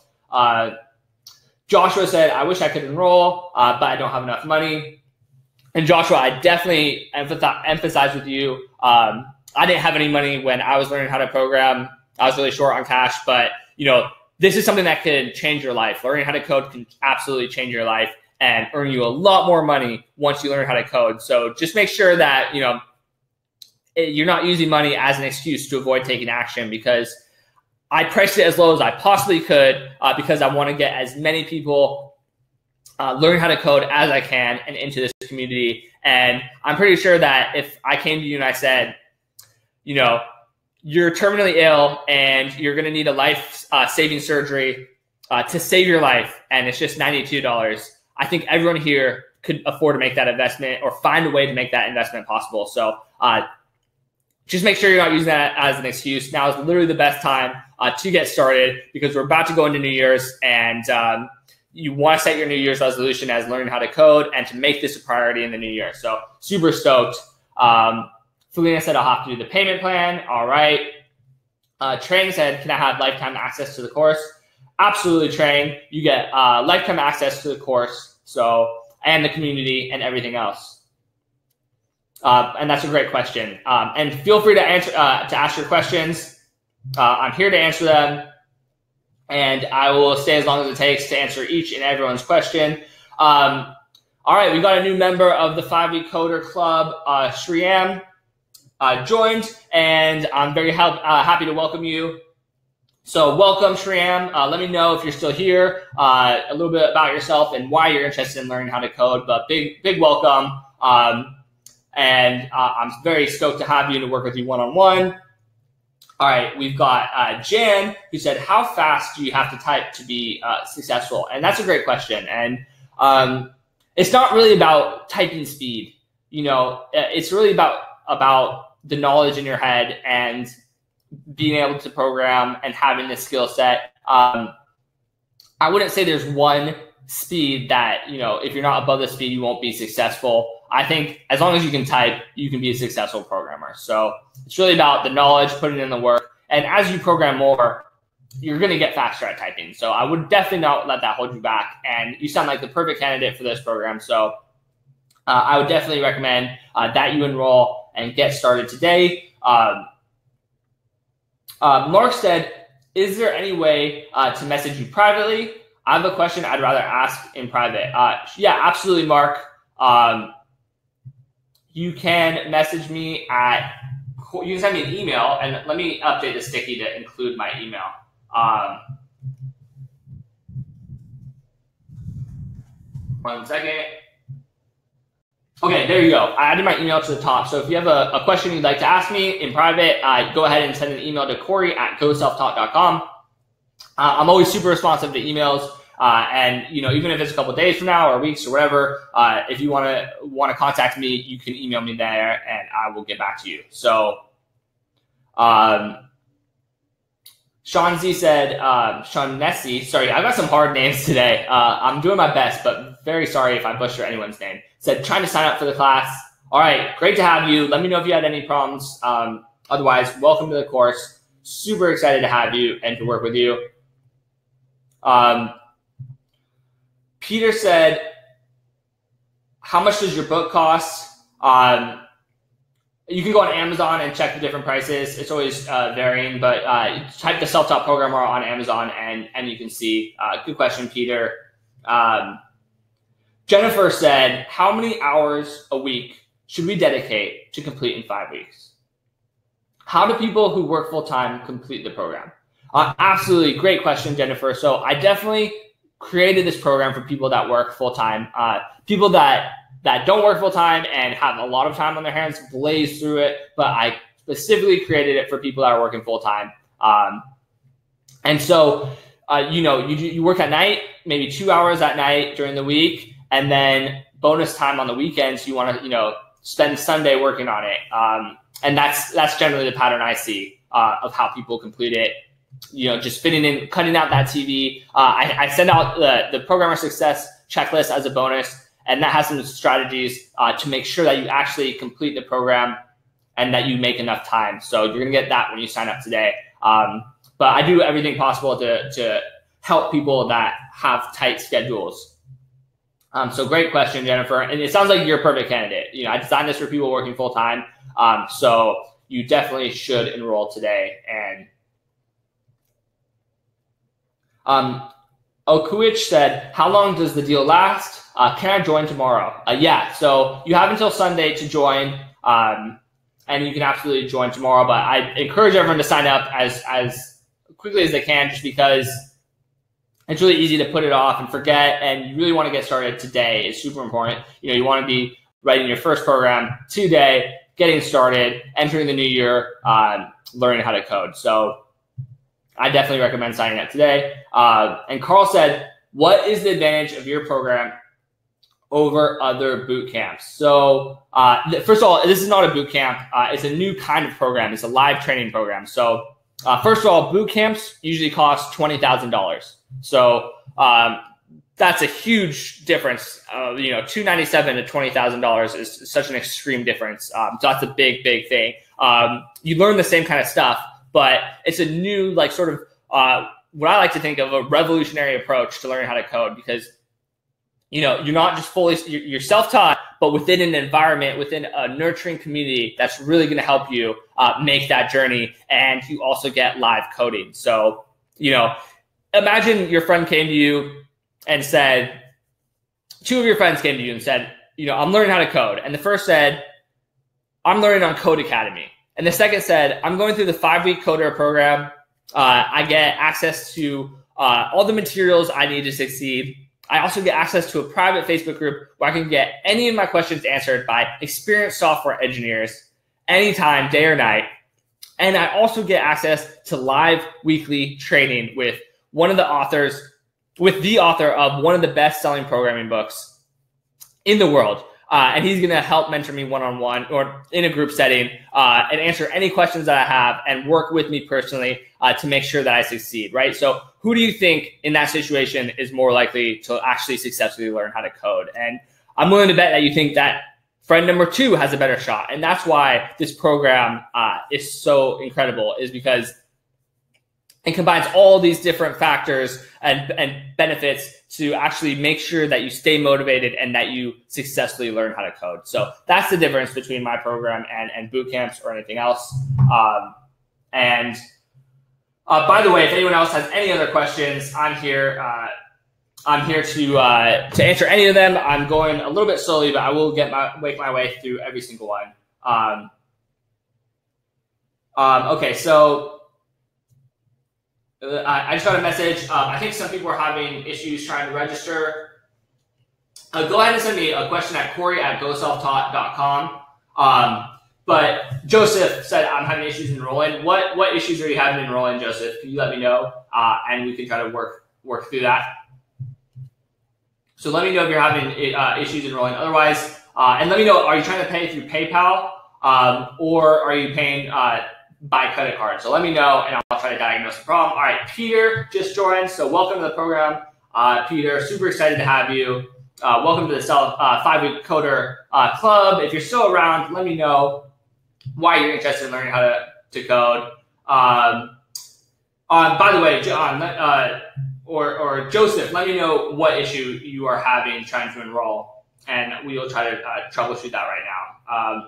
Joshua said, I wish I could enroll, but I don't have enough money. And Joshua, I definitely emphasize with you, I didn't have any money when I was learning how to program. I was really short on cash, but this is something that can change your life. Learning how to code can absolutely change your life and earn you a lot more money once you learn how to code. So just make sure that you're not using money as an excuse to avoid taking action, because I priced it as low as I possibly could because I want to get as many people learn how to code as I can and into this community. And I'm pretty sure that if I came to you and I said, you're terminally ill and you're going to need a life-saving surgery to save your life, and it's just $92, I think everyone here could afford to make that investment or find a way to make that investment possible. So just make sure you're not using that as an excuse. Now is literally the best time to get started, because we're about to go into New Year's, and you want to set your New Year's resolution as learning how to code and to make this a priority in the new year. So super stoked. Felina said, I'll have to do the payment plan. All right. Trang said, can I have lifetime access to the course? Absolutely, Trang. You get lifetime access to the course, and the community and everything else. And that's a great question. And feel free to ask your questions. I'm here to answer them, and I will stay as long as it takes to answer each and everyone's question. All right, we got a new member of the 5-Week Coder Club, Shriyam, joined, and I'm very happy to welcome you. So welcome, Shriyam. Let me know if you're still here, a little bit about yourself and why you're interested in learning how to code, but big welcome. And I'm very stoked to have you and to work with you one-on-one. All right, we've got Jan, who said, how fast do you have to type to be successful? And that's a great question. And it's not really about typing speed. It's really about the knowledge in your head and being able to program and having this skill set. I wouldn't say there's one speed that, if you're not above the speed, you won't be successful. I think as long as you can type, you can be a successful programmer. So it's really about the knowledge, putting in the work. And as you program more, you're going to get faster at typing. So I would definitely not let that hold you back. And you sound like the perfect candidate for this program. So I would definitely recommend that you enroll and get started today. Mark said, is there any way to message you privately? I have a question I'd rather ask in private. Yeah, absolutely, Mark. You can message me you can send me an email, and let me update the sticky to include my email. One second. Okay, there you go. I added my email to the top. So if you have a question you'd like to ask me in private, go ahead and send an email to Corey@goselftalk.com. I'm always super responsive to emails. And even if it's a couple of days from now or weeks or whatever, if you want to contact me, you can email me there and I will get back to you. So, Sean Z said, Sean Nessie, sorry, I got some hard names today. I'm doing my best, but very sorry if I butcher anyone's name. Said, trying to sign up for the class. All right, great to have you. Let me know if you had any problems. Otherwise, welcome to the course. Super excited to have you and to work with you. Peter said, how much does your book cost? You can go on Amazon and check the different prices. It's always varying, but type the self-taught programmer on Amazon and you can see. Good question, Peter. Jennifer said, how many hours a week should we dedicate to complete in 5 weeks? How do people who work full-time complete the program? Absolutely. Great question, Jennifer. So I definitely created this program for people that work full-time. People that don't work full-time and have a lot of time on their hands blaze through it, but I specifically created it for people that are working full-time. And so, you work at night, maybe 2 hours at night during the week, and then bonus time on the weekends. You want to, spend Sunday working on it. And that's generally the pattern I see of how people complete it. Just fitting in, cutting out that TV. I send out the programmer success checklist as a bonus, and that has some strategies to make sure that you actually complete the program and that you make enough time. So you're gonna get that when you sign up today. But I do everything possible to help people that have tight schedules. So great question, Jennifer. And it sounds like you're a perfect candidate. I designed this for people working full time. So you definitely should enroll today. And Okuich said, how long does the deal last? Can I join tomorrow? Yeah, so you have until Sunday to join, and you can absolutely join tomorrow, but I encourage everyone to sign up as quickly as they can, just because it's really easy to put it off and forget, and you really want to get started today. It's super important. You want to be writing your first program today, getting started, entering the new year, learning how to code. So I definitely recommend signing up today. And Carl said, what is the advantage of your program over other boot camps? So first of all, this is not a boot camp. It's a new kind of program. It's a live training program. So first of all, boot camps usually cost $20,000. So that's a huge difference. $297 to $20,000 is such an extreme difference. So that's a big thing. You learn the same kind of stuff, but it's a new, sort of what I like to think of a revolutionary approach to learning how to code, because you're not just you're self-taught, but within an environment, within a nurturing community that's really going to help you make that journey. And you also get live coding. So, imagine your friend came to you and said, two of your friends came to you and said, I'm learning how to code. And the first said, I'm learning on Code Academy. And the second said, I'm going through the 5-week coder program. I get access to all the materials I need to succeed. I also get access to a private Facebook group where I can get any of my questions answered by experienced software engineers anytime, day or night. And I also get access to live weekly training with the author of one of the best-selling programming books in the world. And he's going to help mentor me one-on-one or in a group setting and answer any questions that I have and work with me personally to make sure that I succeed, right? So who do you think in that situation is more likely to actually successfully learn how to code? And I'm willing to bet that you think that friend number 2 has a better shot. And that's why this program is so incredible, is because it combines all these different factors and benefits to actually make sure that you stay motivated and that you successfully learn how to code. So that's the difference between my program and boot camps or anything else. By the way, if anyone else has any other questions, I'm here. I'm here to answer any of them. I'm going a little bit slowly, but I will make my way through every single one. Okay, so I just got a message. I think some people are having issues trying to register. Go ahead and send me a question at Corey@goselftaught.com. But Joseph said I'm having issues enrolling. What issues are you having enrolling, Joseph? Can you let me know? And we can try to work through that. So let me know if you're having issues enrolling. Otherwise, and let me know, are you trying to pay through PayPal or are you paying by credit card? So let me know and I'll try to diagnose the problem. All right, Peter just joined. So welcome to the program. Peter, super excited to have you. Welcome to the 5-week coder club. If you're still around, let me know why you're interested in learning how to code. By the way, John, or Joseph, let me know what issue you are having trying to enroll, and we will try to troubleshoot that right now.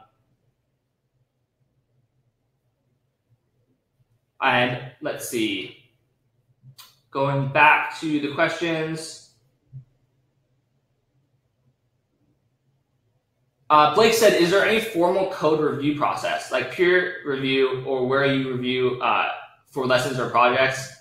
And let's see, going back to the questions. Blake said, is there any formal code review process, like peer review or where you review for lessons or projects?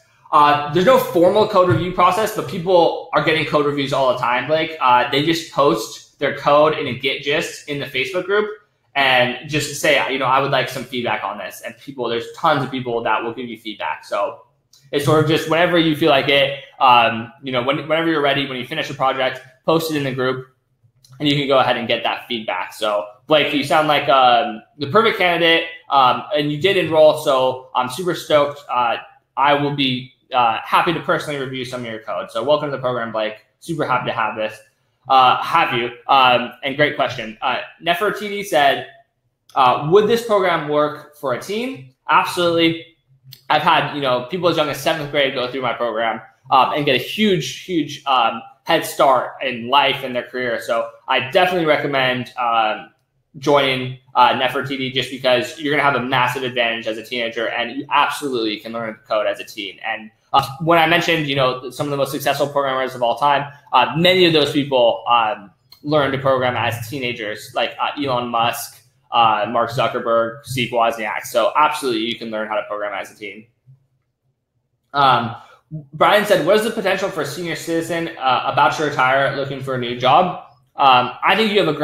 There's no formal code review process, but people are getting code reviews all the time, Blake. They just post their code in a Git gist in the Facebook group and just say, I would like some feedback on this. And there's tons of people that will give you feedback. So it's sort of just whenever you feel like it, whenever you're ready, when you finish a project, post it in the group. And you can go ahead and get that feedback. So, Blake, you sound like the perfect candidate, and you did enroll, so I'm super stoked. I will be happy to personally review some of your code. So, welcome to the program, Blake. Super happy to have you. And great question. Nefertiti said, would this program work for a teen? Absolutely. I've had people as young as 7th grade go through my program and get a huge head start in life and their career. So I definitely recommend joining Nefertiti, just because you're going to have a massive advantage as a teenager, and you absolutely can learn code as a teen. And when I mentioned, some of the most successful programmers of all time, many of those people learned to program as teenagers, like Elon Musk, Mark Zuckerberg, Steve Wozniak. So absolutely, you can learn how to program as a teen. Brian said, what is the potential for a senior citizen about to retire looking for a new job? I think you have a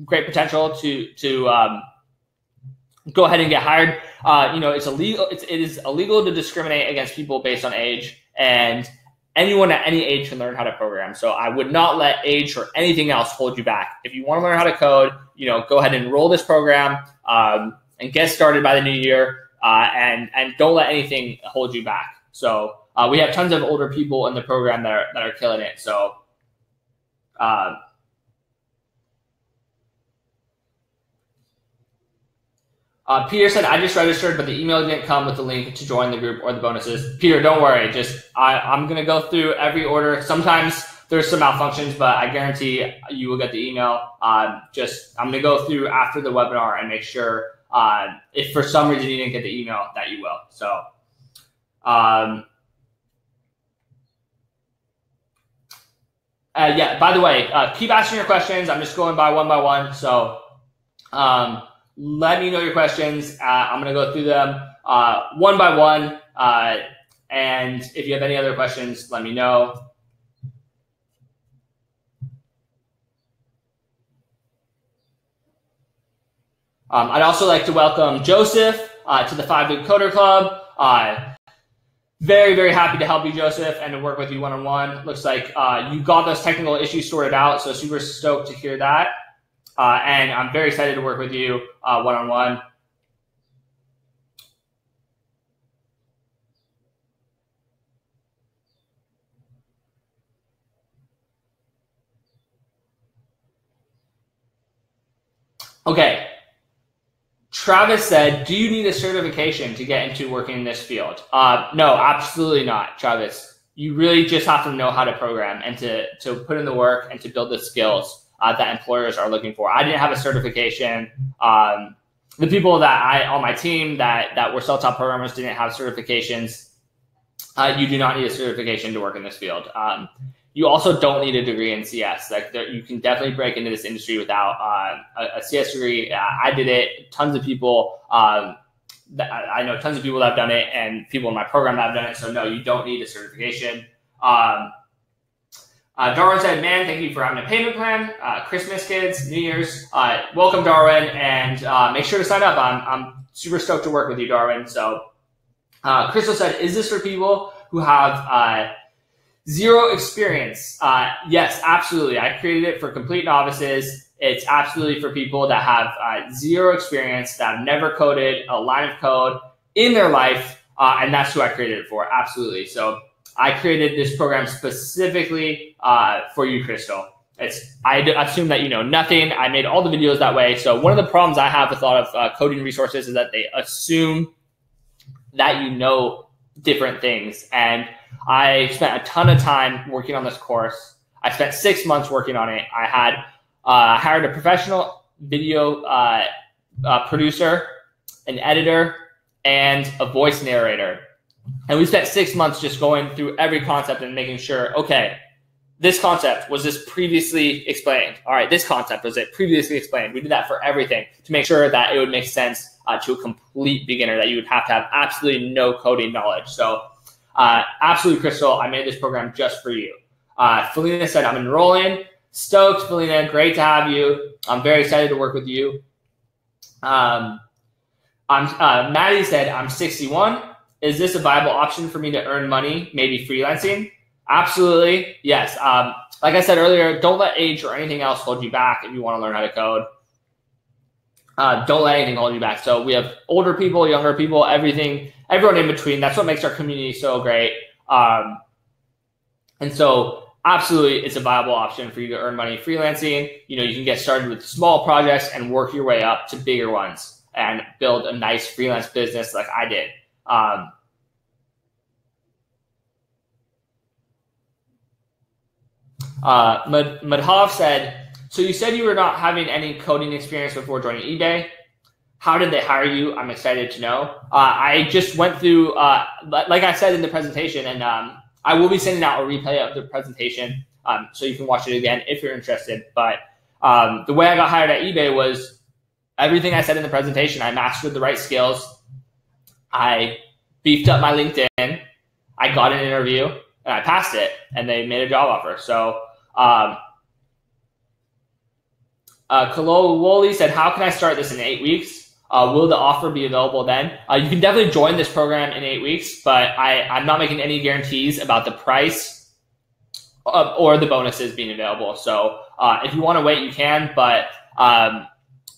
great potential to go ahead and get hired. It's illegal. It is illegal to discriminate against people based on age, and anyone at any age can learn how to program. So I would not let age or anything else hold you back. If you want to learn how to code, go ahead and enroll this program and get started by the new year, and don't let anything hold you back. So we have tons of older people in the program that are killing it. So Peter said, I just registered, but the email didn't come with the link to join the group or the bonuses. Peter, don't worry. I'm going to go through every order. Sometimes there's some malfunctions, but I guarantee you will get the email. I'm going to go through after the webinar and make sure if for some reason you didn't get the email that you will. So, yeah, by the way, keep asking your questions. I'm just going by one. So let me know your questions. I'm going to go through them one by one. And if you have any other questions, let me know. I'd also like to welcome Joseph to the 5 Good Coder Club. Very, very happy to help you, Joseph, and to work with you one-on-one. Looks like you got those technical issues sorted out, so super stoked to hear that. And I'm very excited to work with you one-on-one. Okay. Travis said, do you need a certification to get into working in this field? No, absolutely not, Travis. You really just have to know how to program and to put in the work and to build the skills that employers are looking for. I didn't have a certification. The people that on my team that were self-taught programmers didn't have certifications. You do not need a certification to work in this field. You also don't need a degree in CS. Like you can definitely break into this industry without a CS degree. I did it. Tons of people. I know tons of people that have done it, and people in my program that have done it. So no, you don't need a certification. Darwin said, "Man, thank you for having a payment plan. Christmas, kids, New Year's. Welcome, Darwin, and make sure to sign up. I'm super stoked to work with you, Darwin." So, Crystal said, "Is this for people who have zero experience?" Yes, absolutely. I created it for complete novices. It's absolutely for people that have zero experience, that have never coded a line of code in their life, and that's who I created it for. Absolutely. So I created this program specifically for you, Crystal. I assume that you know nothing. I made all the videos that way. So one of the problems I have with a lot of coding resources is that they assume that you know different things. And I spent a ton of time working on this course. I spent 6 months working on it. I had hired a professional video producer, an editor, and a voice narrator. And we spent 6 months just going through every concept and making sure, okay, this concept, was this previously explained? All right, this concept, was it previously explained? We did that for everything to make sure that it would make sense to a complete beginner, that you would have to have absolutely no coding knowledge. So absolutely, Crystal, I made this program just for you. Felina said, I'm enrolling. Stoked, Felina, great to have you. I'm very excited to work with you. Maddie said, I'm 61. Is this a viable option for me to earn money, maybe freelancing? Absolutely, yes. Like I said earlier, don't let age or anything else hold you back if you want to learn how to code. Don't let anything hold you back. So we have older people, younger people, everyone in between. That's what makes our community so great. And so absolutely, it's a viable option for you to earn money freelancing. You know, you can get started with small projects and work your way up to bigger ones and build a nice freelance business like I did. Madhav said, so you said you were not having any coding experience before joining eBay. How did they hire you? I'm excited to know. I just went through, like I said in the presentation, and I will be sending out a replay of the presentation so you can watch it again if you're interested. But the way I got hired at eBay was everything I said in the presentation. I mastered the right skills. I beefed up my LinkedIn. I got an interview, and I passed it, and they made a job offer. So Kalowoli said, how can I start this in 8 weeks? Will the offer be available then? You can definitely join this program in 8 weeks, but I'm not making any guarantees about the price or the bonuses being available. So if you want to wait, you can, but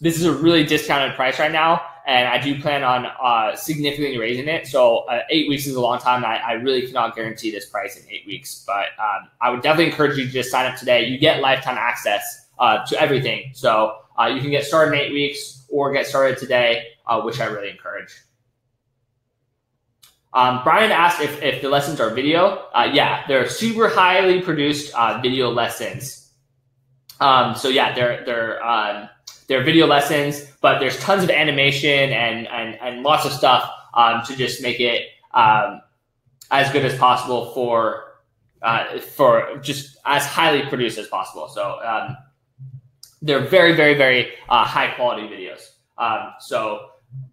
this is a really discounted price right now, and I do plan on significantly raising it. So 8 weeks is a long time. I really cannot guarantee this price in 8 weeks, but I would definitely encourage you to just sign up today. You get lifetime access to everything. So you can get started in 8 weeks or get started today, which I really encourage. Brian asked if the lessons are video. Yeah, they're super highly produced video lessons. So yeah, they're video lessons, but there's tons of animation and lots of stuff to just make it as good as possible for just as highly produced as possible. So they're very, very, very high quality videos. So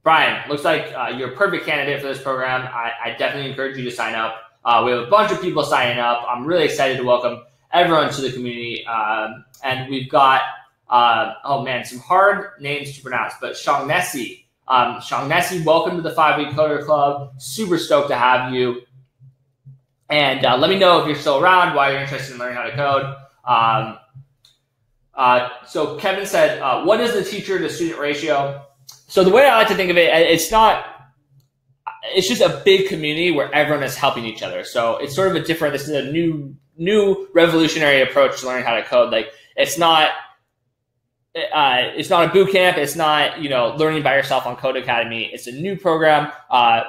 Brian, looks like you're a perfect candidate for this program. I definitely encourage you to sign up. We have a bunch of people signing up. I'm really excited to welcome everyone to the community. And we've got, oh man, some hard names to pronounce, but Shaughnessy. Shaughnessy, welcome to the 5-Week Coder Club. Super stoked to have you. And let me know if you're still around, why you're interested in learning how to code. So Kevin said, what is the teacher to student ratio? So the way I like to think of it, it's just a big community where everyone is helping each other. So it's sort of this is a new revolutionary approach to learning how to code. Like it's not a boot camp. It's not, learning by yourself on Code Academy. It's a new program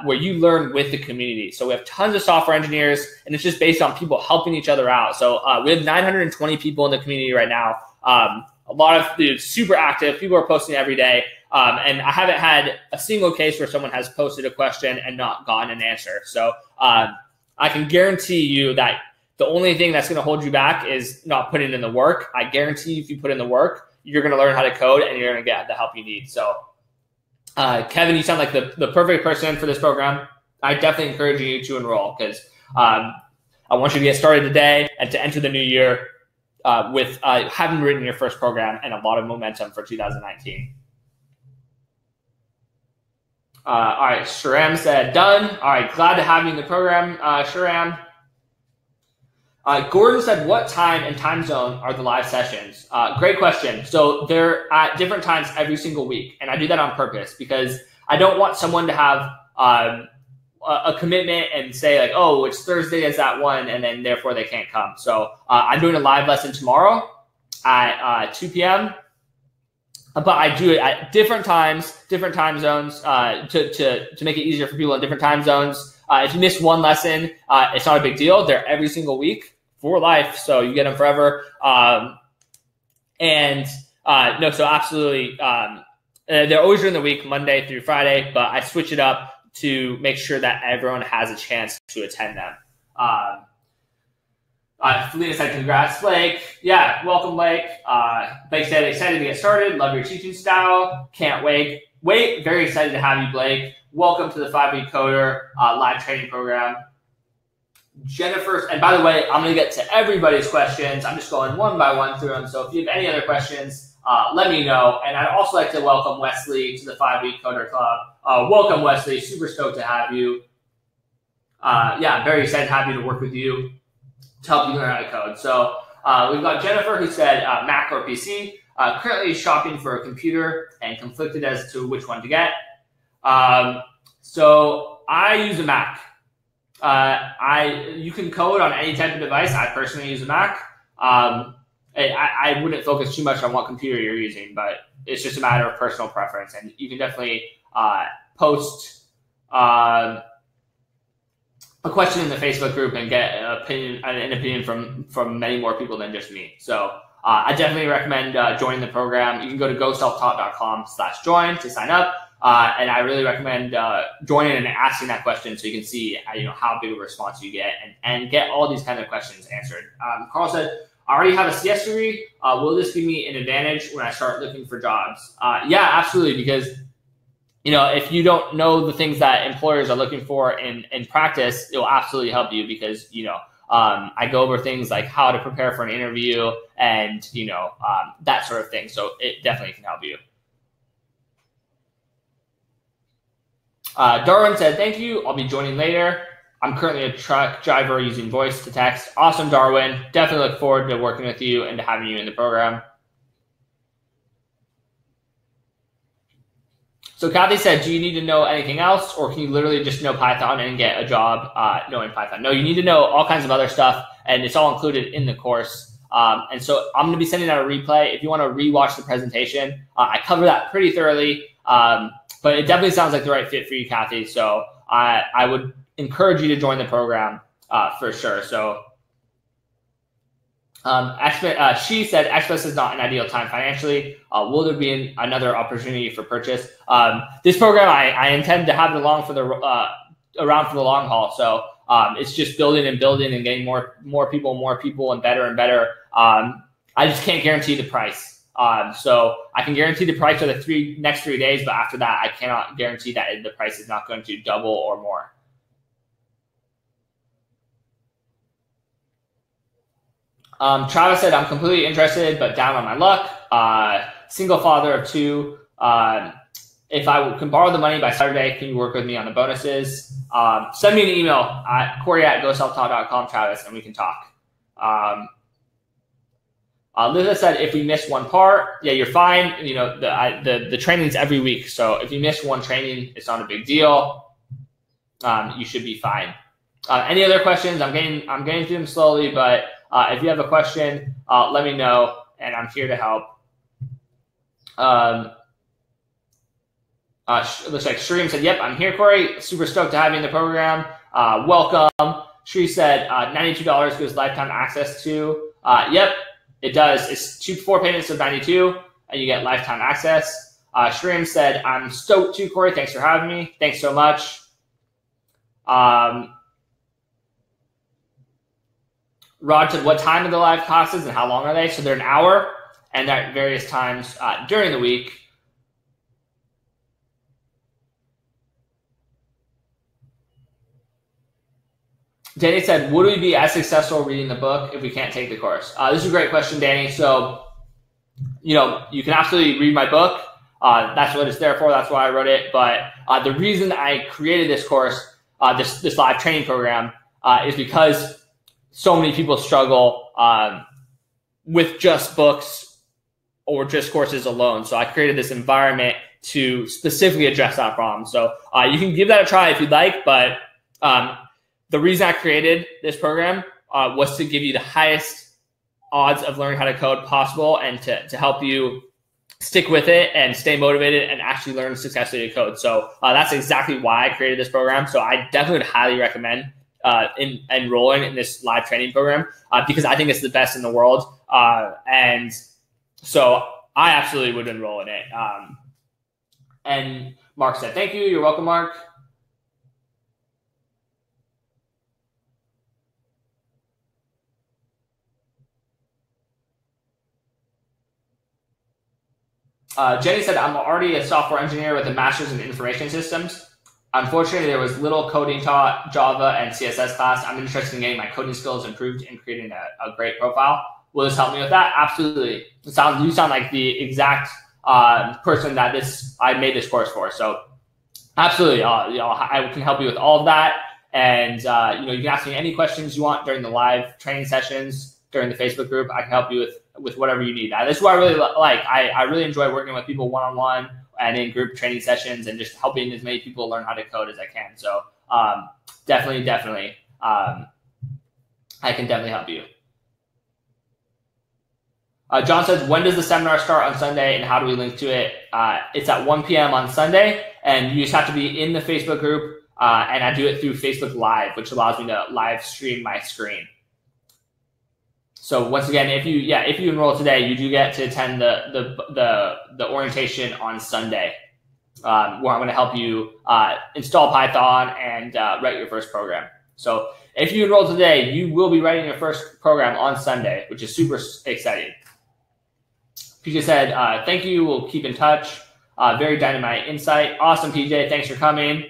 where you learn with the community. So we have tons of software engineers, and it's just based on people helping each other out. So we have 920 people in the community right now. A lot of super active. People are posting every day. And I haven't had a single case where someone has posted a question and not gotten an answer. So I can guarantee you that the only thing that's going to hold you back is not putting in the work. I guarantee you, if you put in the work, you're going to learn how to code and you're going to get the help you need. So Kevin, you sound like the perfect person for this program. I definitely encourage you to enroll because I want you to get started today and to enter the new year with having written your first program and a lot of momentum for 2019. All right, Sharam said, done. All right, glad to have you in the program, Sharam. Gordon said, what time and time zone are the live sessions? Great question. So they're at different times every single week, and I do that on purpose because I don't want someone to have a commitment and say like, oh, it's Thursday is at 1, and then therefore they can't come. So I'm doing a live lesson tomorrow at 2 p.m., but I do it at different times, different time zones to make it easier for people in different time zones. If you miss one lesson, it's not a big deal. They're every single week for life, so you get them forever. No, so absolutely. They're always during the week, Monday through Friday, but I switch it up to make sure that everyone has a chance to attend them. Felina said, congrats, Blake. Yeah, welcome, Blake. Blake said, excited to get started. Love your teaching style. Can't wait. Very excited to have you, Blake. Welcome to the 5-Week Coder live training program. Jennifer, and by the way, I'm going to get to everybody's questions. I'm just going one by one through them. So if you have any other questions, let me know. And I'd also like to welcome Wesley to the 5-Week Coder Club. Welcome, Wesley. Super stoked to have you. Yeah, very excited to have you to work with you to help you learn how to code. So we've got Jennifer who said Mac or PC. Currently shopping for a computer and conflicted as to which one to get. So I use a Mac. You can code on any type of device. I personally use a Mac. I wouldn't focus too much on what computer you're using, but it's just a matter of personal preference. And you can definitely post a question in the Facebook group and get an opinion from many more people than just me. So I definitely recommend joining the program. You can go to goselftaught.com/join to sign up. And I really recommend joining and asking that question so you can see how big of a response you get and get all these kind of questions answered. Carl said, I already have a CS degree. Will this give me an advantage when I start looking for jobs? Yeah, absolutely. Because if you don't know the things that employers are looking for in practice, it will absolutely help you because, I go over things like how to prepare for an interview and, that sort of thing. So it definitely can help you. Darwin said, thank you. I'll be joining later. I'm currently a truck driver using voice to text. Awesome, Darwin. Definitely look forward to working with you and to having you in the program. So Kathy said, do you need to know anything else or can you literally just know Python and get a job knowing Python? No, you need to know all kinds of other stuff and it's all included in the course. And so I'm going to be sending out a replay. If you want to rewatch the presentation, I cover that pretty thoroughly. But it definitely sounds like the right fit for you, Kathy. So I would encourage you to join the program for sure. So she said Xmas is not an ideal time financially. Will there be another opportunity for purchase? This program, I intend to have it around for the long haul. So it's just building and getting more people and better. I just can't guarantee the price. So I can guarantee the price for the next 3 days, but after that, I cannot guarantee that the price is not going to double or more. Travis said, I'm completely interested, but down on my luck. Single father of 2. If I can borrow the money by Saturday, can you work with me on the bonuses? Send me an email at Corey@GoSelfTaught.com, Travis, and we can talk. Liza said, if we miss one part, yeah, you're fine. You know, the training's every week. So if you miss one training, it's not a big deal. You should be fine. Any other questions? I'm getting through them slowly, but if you have a question, let me know, and I'm here to help. Looks like Shreem said, yep, I'm here, Corey. Super stoked to have you in the program. Welcome. Shreem said, $92 gives lifetime access to. Yep, it does. It's 4 payments of $92, and you get lifetime access. Shreem said, I'm stoked too, Corey. Thanks for having me. Thanks so much. Rod said, what time are the live classes and how long are they? So they're an hour, and they're at various times during the week. Danny said, would we be as successful reading the book if we can't take the course? This is a great question, Danny. So, you know, you can absolutely read my book. That's what it's there for. That's why I wrote it. But the reason I created this course, this live training program, is because so many people struggle with just books or just courses alone. So I created this environment to specifically address that problem. So you can give that a try if you'd like, but the reason I created this program was to give you the highest odds of learning how to code possible, and to help you stick with it and stay motivated and actually learn successfully to code. So that's exactly why I created this program. So I definitely would highly recommend enrolling in this live training program because I think it's the best in the world. And so I absolutely would enroll in it. And Mark said, thank you. You're welcome, Mark. Jenny said, I'm already a software engineer with a master's in information systems. Unfortunately, there was little coding taught, Java and CSS class. I'm interested in getting my coding skills improved and creating a great profile. Will this help me with that? Absolutely. You sound like the exact person that I made this course for. So absolutely, I can help you with all of that. And you can ask me any questions you want during the live training sessions, during the Facebook group. I can help you with whatever you need. This is what I really like. I really enjoy working with people one-on-one and in group training sessions, and just helping as many people learn how to code as I can. So definitely, I can definitely help you. John says, when does the seminar start on Sunday and how do we link to it? It's at 1 p.m. on Sunday, and you just have to be in the Facebook group, and I do it through Facebook Live, which allows me to live stream my screen. So once again, if you enroll today, you do get to attend the orientation on Sunday, where I'm going to help you install Python and write your first program. So if you enroll today, you will be writing your first program on Sunday, which is super exciting. PJ said, thank you. We'll keep in touch. Very dynamite insight. Awesome, PJ. Thanks for coming.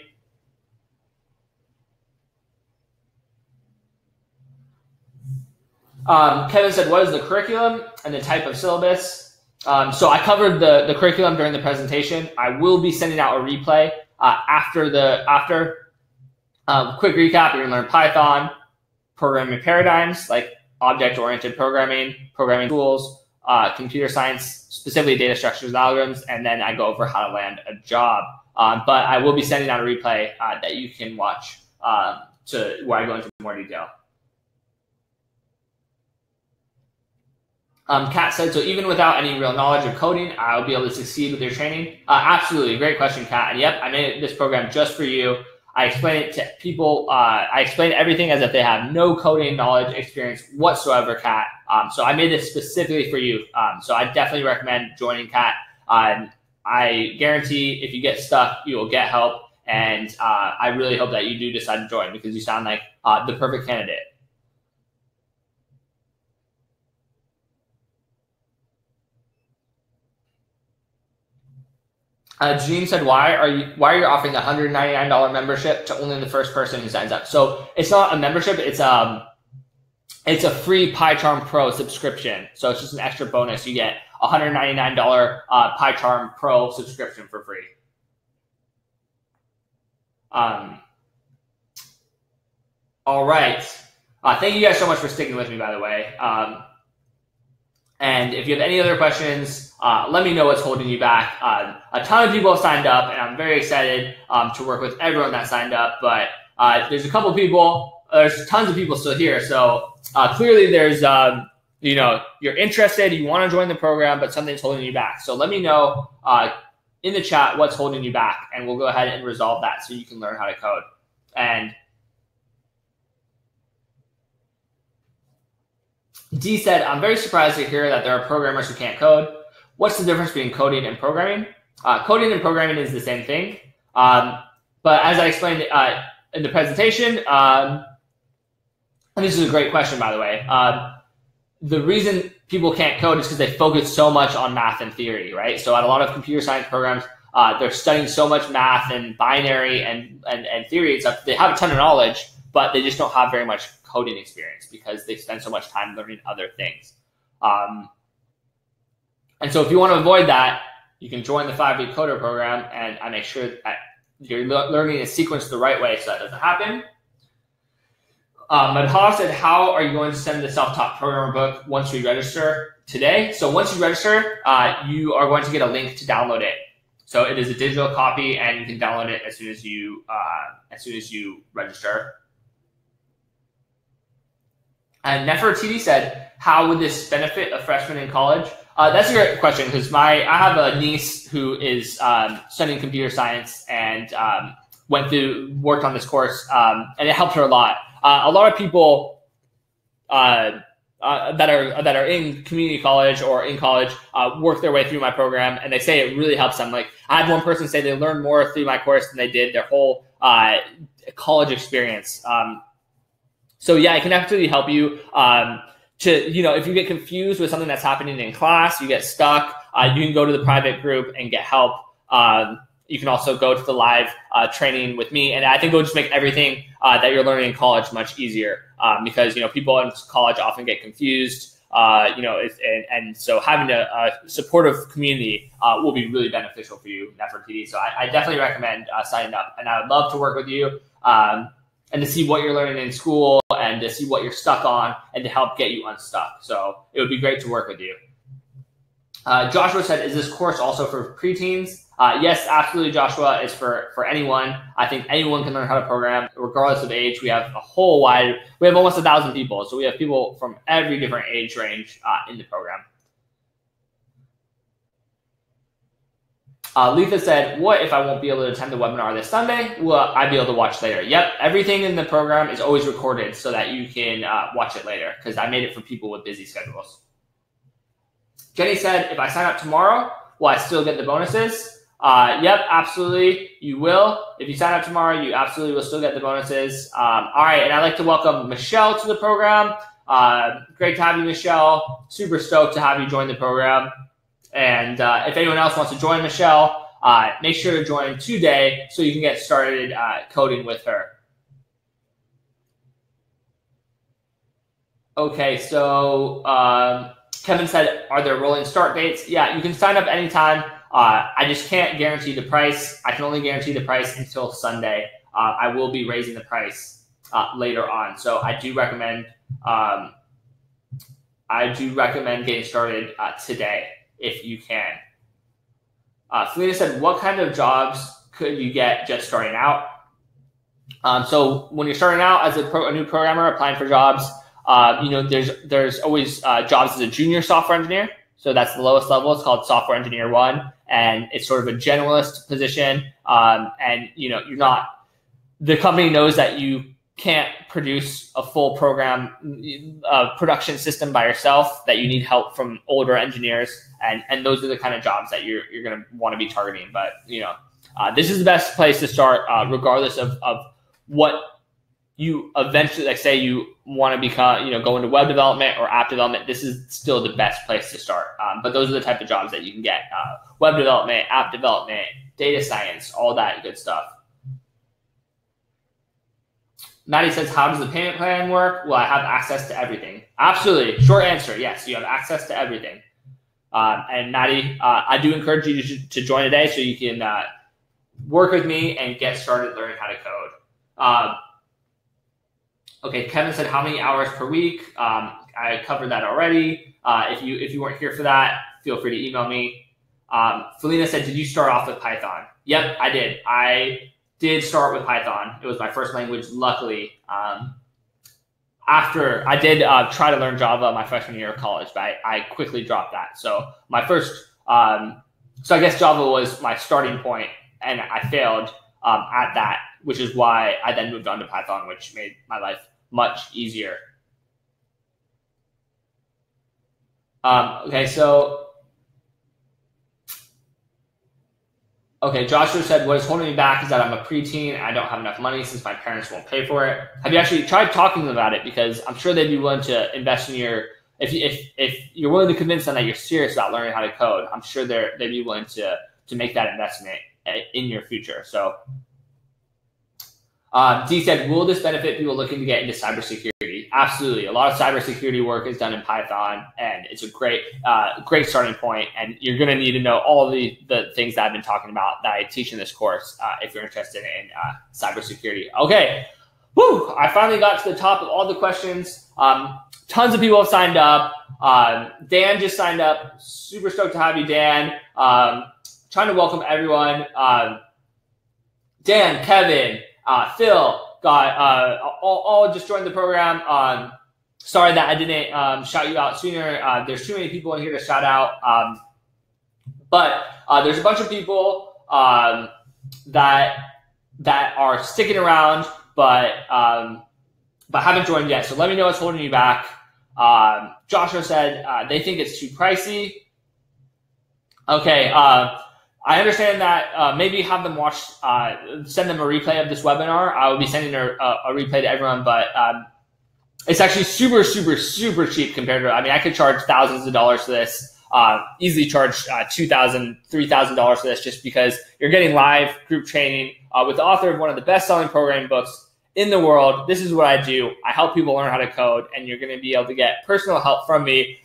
Kevin said, what is the curriculum and the type of syllabus? So I covered the curriculum during the presentation. I will be sending out a replay after. Quick recap, you're going to learn Python, programming paradigms like object-oriented programming tools, computer science, specifically data structures and algorithms, and then I go over how to land a job. But I will be sending out a replay that you can watch where I go into more detail. Kat said, so even without any real knowledge of coding, I'll be able to succeed with your training? Absolutely. Great question, Kat. And yep, I made this program just for you. I explain it to people. I explain everything as if they have no coding knowledge experience whatsoever, Kat. So I made this specifically for you. So I definitely recommend joining, Kat. I guarantee if you get stuck, you will get help. And I really hope that you do decide to join because you sound like the perfect candidate. Janine said, why are you offering the $199 membership to only the first person who signs up? So it's not a membership. It's a free PyCharm Pro subscription. So it's just an extra bonus. You get a $199 PyCharm Pro subscription for free. All right. Thank you guys so much for sticking with me, by the way. And if you have any other questions, let me know what's holding you back. A ton of people have signed up, and I'm very excited to work with everyone that signed up. But there's a couple people, there's tons of people still here. So clearly there's, you're interested, you want to join the program, but something's holding you back. So let me know in the chat what's holding you back, and we'll go ahead and resolve that so you can learn how to code. And D said, I'm very surprised to hear that there are programmers who can't code. What's the difference between coding and programming? Coding and programming is the same thing. But as I explained in the presentation, and this is a great question, by the way, the reason people can't code is because they focus so much on math and theory, right? So at a lot of computer science programs, they're studying so much math and binary and theory and stuff. They have a ton of knowledge, but they just don't have very much coding experience because they spend so much time learning other things. And so if you want to avoid that, you can join the 5-week coder program, and I make sure that you're learning is sequenced the right way so that doesn't happen. Madhav said, how are you going to send the self-taught programmer book once we register today? So once you register, you are going to get a link to download it. So it is a digital copy, and you can download it as soon as you register. And Nefertiti said, how would this benefit a freshman in college? That's a great question because I have a niece who is studying computer science and worked on this course, and it helped her a lot. A lot of people that are in community college or in college work their way through my program, and they say it really helps them. Like I had one person say they learned more through my course than they did their whole college experience. So yeah, it can absolutely help you if you get confused with something that's happening in class, you get stuck, you can go to the private group and get help. You can also go to the live training with me. And I think it'll just make everything that you're learning in college much easier because, people in college often get confused, and so having a supportive community will be really beneficial for you, Nefertiti. So I definitely recommend signing up, and I would love to work with you. And to see what you're learning in school and to see what you're stuck on and to help get you unstuck. So it would be great to work with you. Joshua said, is this course also for preteens? Yes, absolutely, Joshua. It's for anyone. I think anyone can learn how to program regardless of age. We have we have almost 1,000 people. So we have people from every different age range in the program. Letha said, what if I won't be able to attend the webinar this Sunday? Will I be able to watch later? Yep, everything in the program is always recorded so that you can watch it later because I made it for people with busy schedules. Jenny said, if I sign up tomorrow, will I still get the bonuses? Yep, absolutely, you will. If you sign up tomorrow, you absolutely will still get the bonuses. All right, and I'd like to welcome Michelle to the program. Great to have you, Michelle. Super stoked to have you join the program. And if anyone else wants to join Michelle, make sure to join today so you can get started coding with her. Okay, so Kevin said, are there rolling start dates? Yeah, you can sign up anytime. I just can't guarantee the price. I can only guarantee the price until Sunday. I will be raising the price later on. So I do recommend getting started today if you can. Selena said, what kind of jobs could you get just starting out? So when you're starting out as a new programmer applying for jobs, there's always jobs as a junior software engineer. So that's the lowest level. It's called Software Engineer 1, and it's sort of a generalist position. And you're not the company knows that you can't produce a full program production system by yourself, that you need help from older engineers, and those are the kind of jobs that you're going to want to be targeting. But this is the best place to start, regardless of what you eventually, like say you want to become, go into web development or app development. This is still the best place to start. But those are the type of jobs that you can get: web development, app development, data science, all that good stuff. Maddie says, how does the payment plan work? Will I have access to everything? Absolutely. Short answer, yes, you have access to everything. And Maddie, I do encourage you to join today so you can work with me and get started learning how to code. Okay, Kevin said, how many hours per week? I covered that already. If you weren't here for that, feel free to email me. Felina said, did you start off with Python? Yep, I did. I did start with Python. It was my first language, luckily. After I did try to learn Java my freshman year of college, but I quickly dropped that. So my first, so I guess Java was my starting point, and I failed at that, which is why I then moved on to Python, which made my life much easier. Okay, Joshua said, what is holding me back is that I'm a preteen and I don't have enough money since my parents won't pay for it. Have you actually tried talking to them about it? Because I'm sure they'd be willing to invest in if you're willing to convince them that you're serious about learning how to code, I'm sure they'd be willing to make that investment in your future. So D said, will this benefit people looking to get into cybersecurity? Absolutely. A lot of cybersecurity work is done in Python, and it's a great starting point. And you're going to need to know all the things that I've been talking about that I teach in this course if you're interested in cybersecurity. Okay. Woo! I finally got to the top of all the questions. Tons of people have signed up. Dan just signed up. Super stoked to have you, Dan. Trying to welcome everyone. Dan, Kevin, Phil, got all just joined the program. Sorry that I didn't shout you out sooner. There's too many people in here to shout out. But there's a bunch of people that are sticking around, but haven't joined yet. So let me know what's holding you back. Joshua said they think it's too pricey. Okay. I understand that maybe have them watch, send them a replay of this webinar. I will be sending a replay to everyone, but it's actually super, super, super cheap compared to, I could charge thousands of dollars for this, easily charge $2,000, $3,000 for this, just because you're getting live group training with the author of one of the best-selling programming books in the world. This is what I do. I help people learn how to code, and you're going to be able to get personal help from me,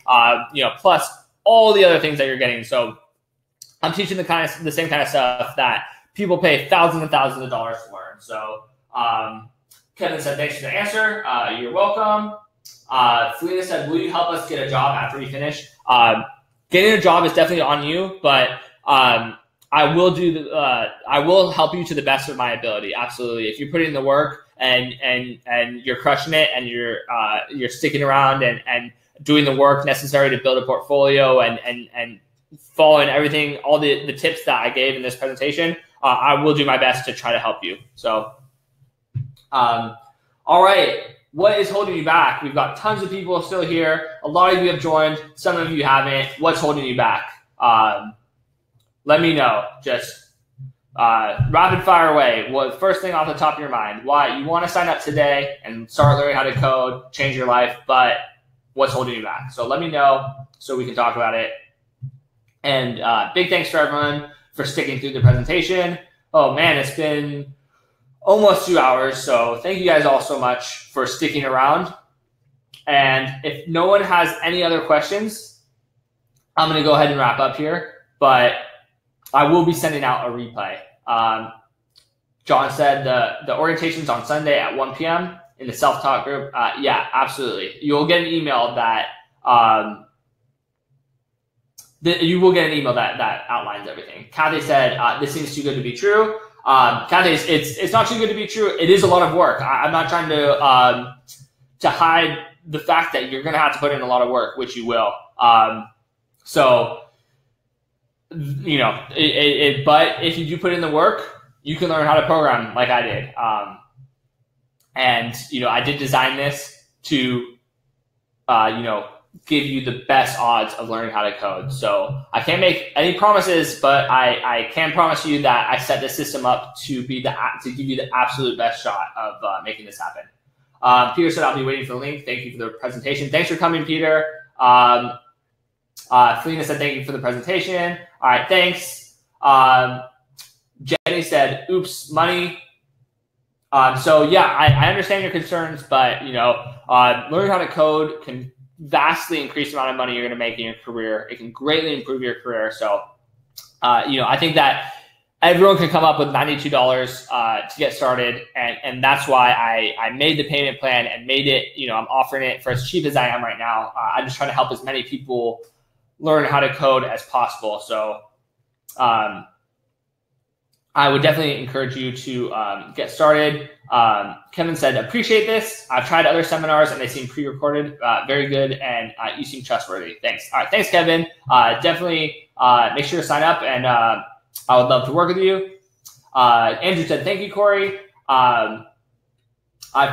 plus all the other things that you're getting. So I'm teaching the same kind of stuff that people pay thousands and thousands of dollars to learn. So Kevin said, thanks for the answer. You're welcome. Felina said, will you help us get a job after we finish? Getting a job is definitely on you, but I will help you to the best of my ability. Absolutely. If you're putting in the work and you're crushing it, and you're sticking around and doing the work necessary to build a portfolio and following everything, all the tips that I gave in this presentation, I will do my best to try to help you. So, all right. What is holding you back? We've got tons of people still here. A lot of you have joined. Some of you haven't. What's holding you back? Let me know. Just rapid fire away. What first thing off the top of your mind? Why you want to sign up today and start learning how to code, change your life, but what's holding you back? So let me know so we can talk about it. And big thanks for everyone for sticking through the presentation. Oh man, it's been almost 2 hours. So thank you guys all so much for sticking around. And if no one has any other questions, I'm going to go ahead and wrap up here, but I will be sending out a replay. John said the orientation's on Sunday at 1 p.m. in the self-taught group. Yeah, absolutely. You'll get an email that you will get an email that outlines everything. Kathy said, this seems too good to be true. Kathy, it's not too good to be true. It is a lot of work. I'm not trying to hide the fact that you're going to have to put in a lot of work, which you will. But if you do put in the work, you can learn how to program like I did. And, I did design this to, give you the best odds of learning how to code. So I can't make any promises, but I can promise you that I set the system up to give you the absolute best shot of making this happen. Peter said, I'll be waiting for the link. Thank you for the presentation. Thanks for coming, Peter. Felina said, thank you for the presentation. All right, thanks. Jenny said, oops, money. So yeah, I understand your concerns, but learning how to code can vastly increase the amount of money you're going to make in your career. It can greatly improve your career. So, I think that everyone can come up with $92 to get started, and that's why I made the payment plan and made it. I'm offering it for as cheap as I am right now. I'm just trying to help as many people learn how to code as possible. So, I would definitely encourage you to get started. Kevin said, appreciate this. I've tried other seminars and they seem pre-recorded. Very good. And you seem trustworthy. Thanks. All right. Thanks, Kevin. Definitely make sure to sign up, and I would love to work with you. Andrew said, thank you, Corey. I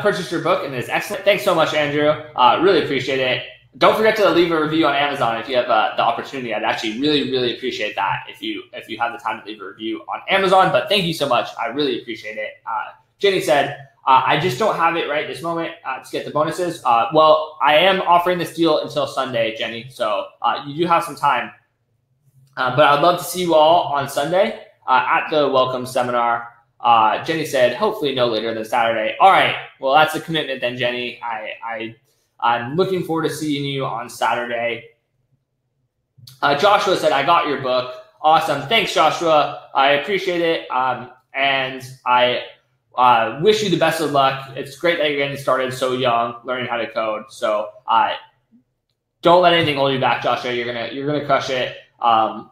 purchased your book and it's excellent. Thanks so much, Andrew. Really appreciate it. Don't forget to leave a review on Amazon if you have the opportunity. I'd actually really, really appreciate that if you have the time to leave a review on Amazon. But thank you so much. I really appreciate it. Jenny said, I just don't have it right this moment to get the bonuses. Well, I am offering this deal until Sunday, Jenny. So you do have some time. But I'd love to see you all on Sunday at the welcome seminar. Jenny said, hopefully no later than Saturday. All right. Well, that's a commitment then, Jenny. I'm looking forward to seeing you on Saturday. Joshua said, I got your book. Awesome. Thanks, Joshua. I appreciate it. And I wish you the best of luck. It's great that you're getting started so young, learning how to code. So don't let anything hold you back, Joshua. You're gonna crush it. John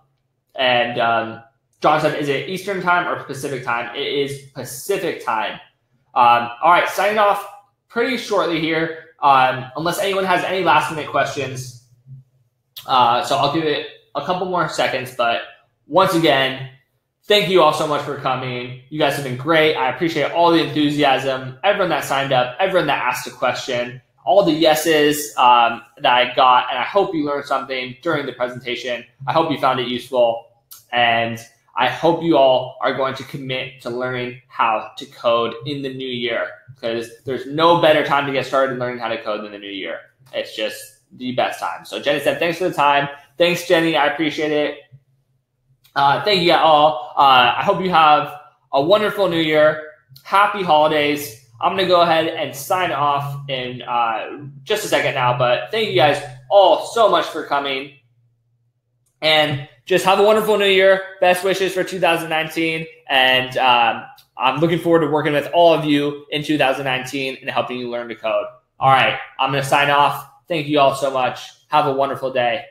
said, is it Eastern time or Pacific time? It is Pacific time. All right, signing off pretty shortly here. Unless anyone has any last minute questions. So I'll give it a couple more seconds, but once again, thank you all so much for coming. You guys have been great. I appreciate all the enthusiasm, everyone that signed up, everyone that asked a question, all the yeses that I got, and I hope you learned something during the presentation. I hope you found it useful, and I hope you all are going to commit to learning how to code in the new year, because there's no better time to get started learning how to code than the new year. It's just the best time. So Jenny said, thanks for the time. Thanks, Jenny. I appreciate it. Thank you all. I hope you have a wonderful new year. Happy holidays. I'm going to go ahead and sign off in just a second now, but thank you guys all so much for coming. And just have a wonderful new year. Best wishes for 2019. And I'm looking forward to working with all of you in 2019 and helping you learn to code. All right, I'm going to sign off. Thank you all so much. Have a wonderful day.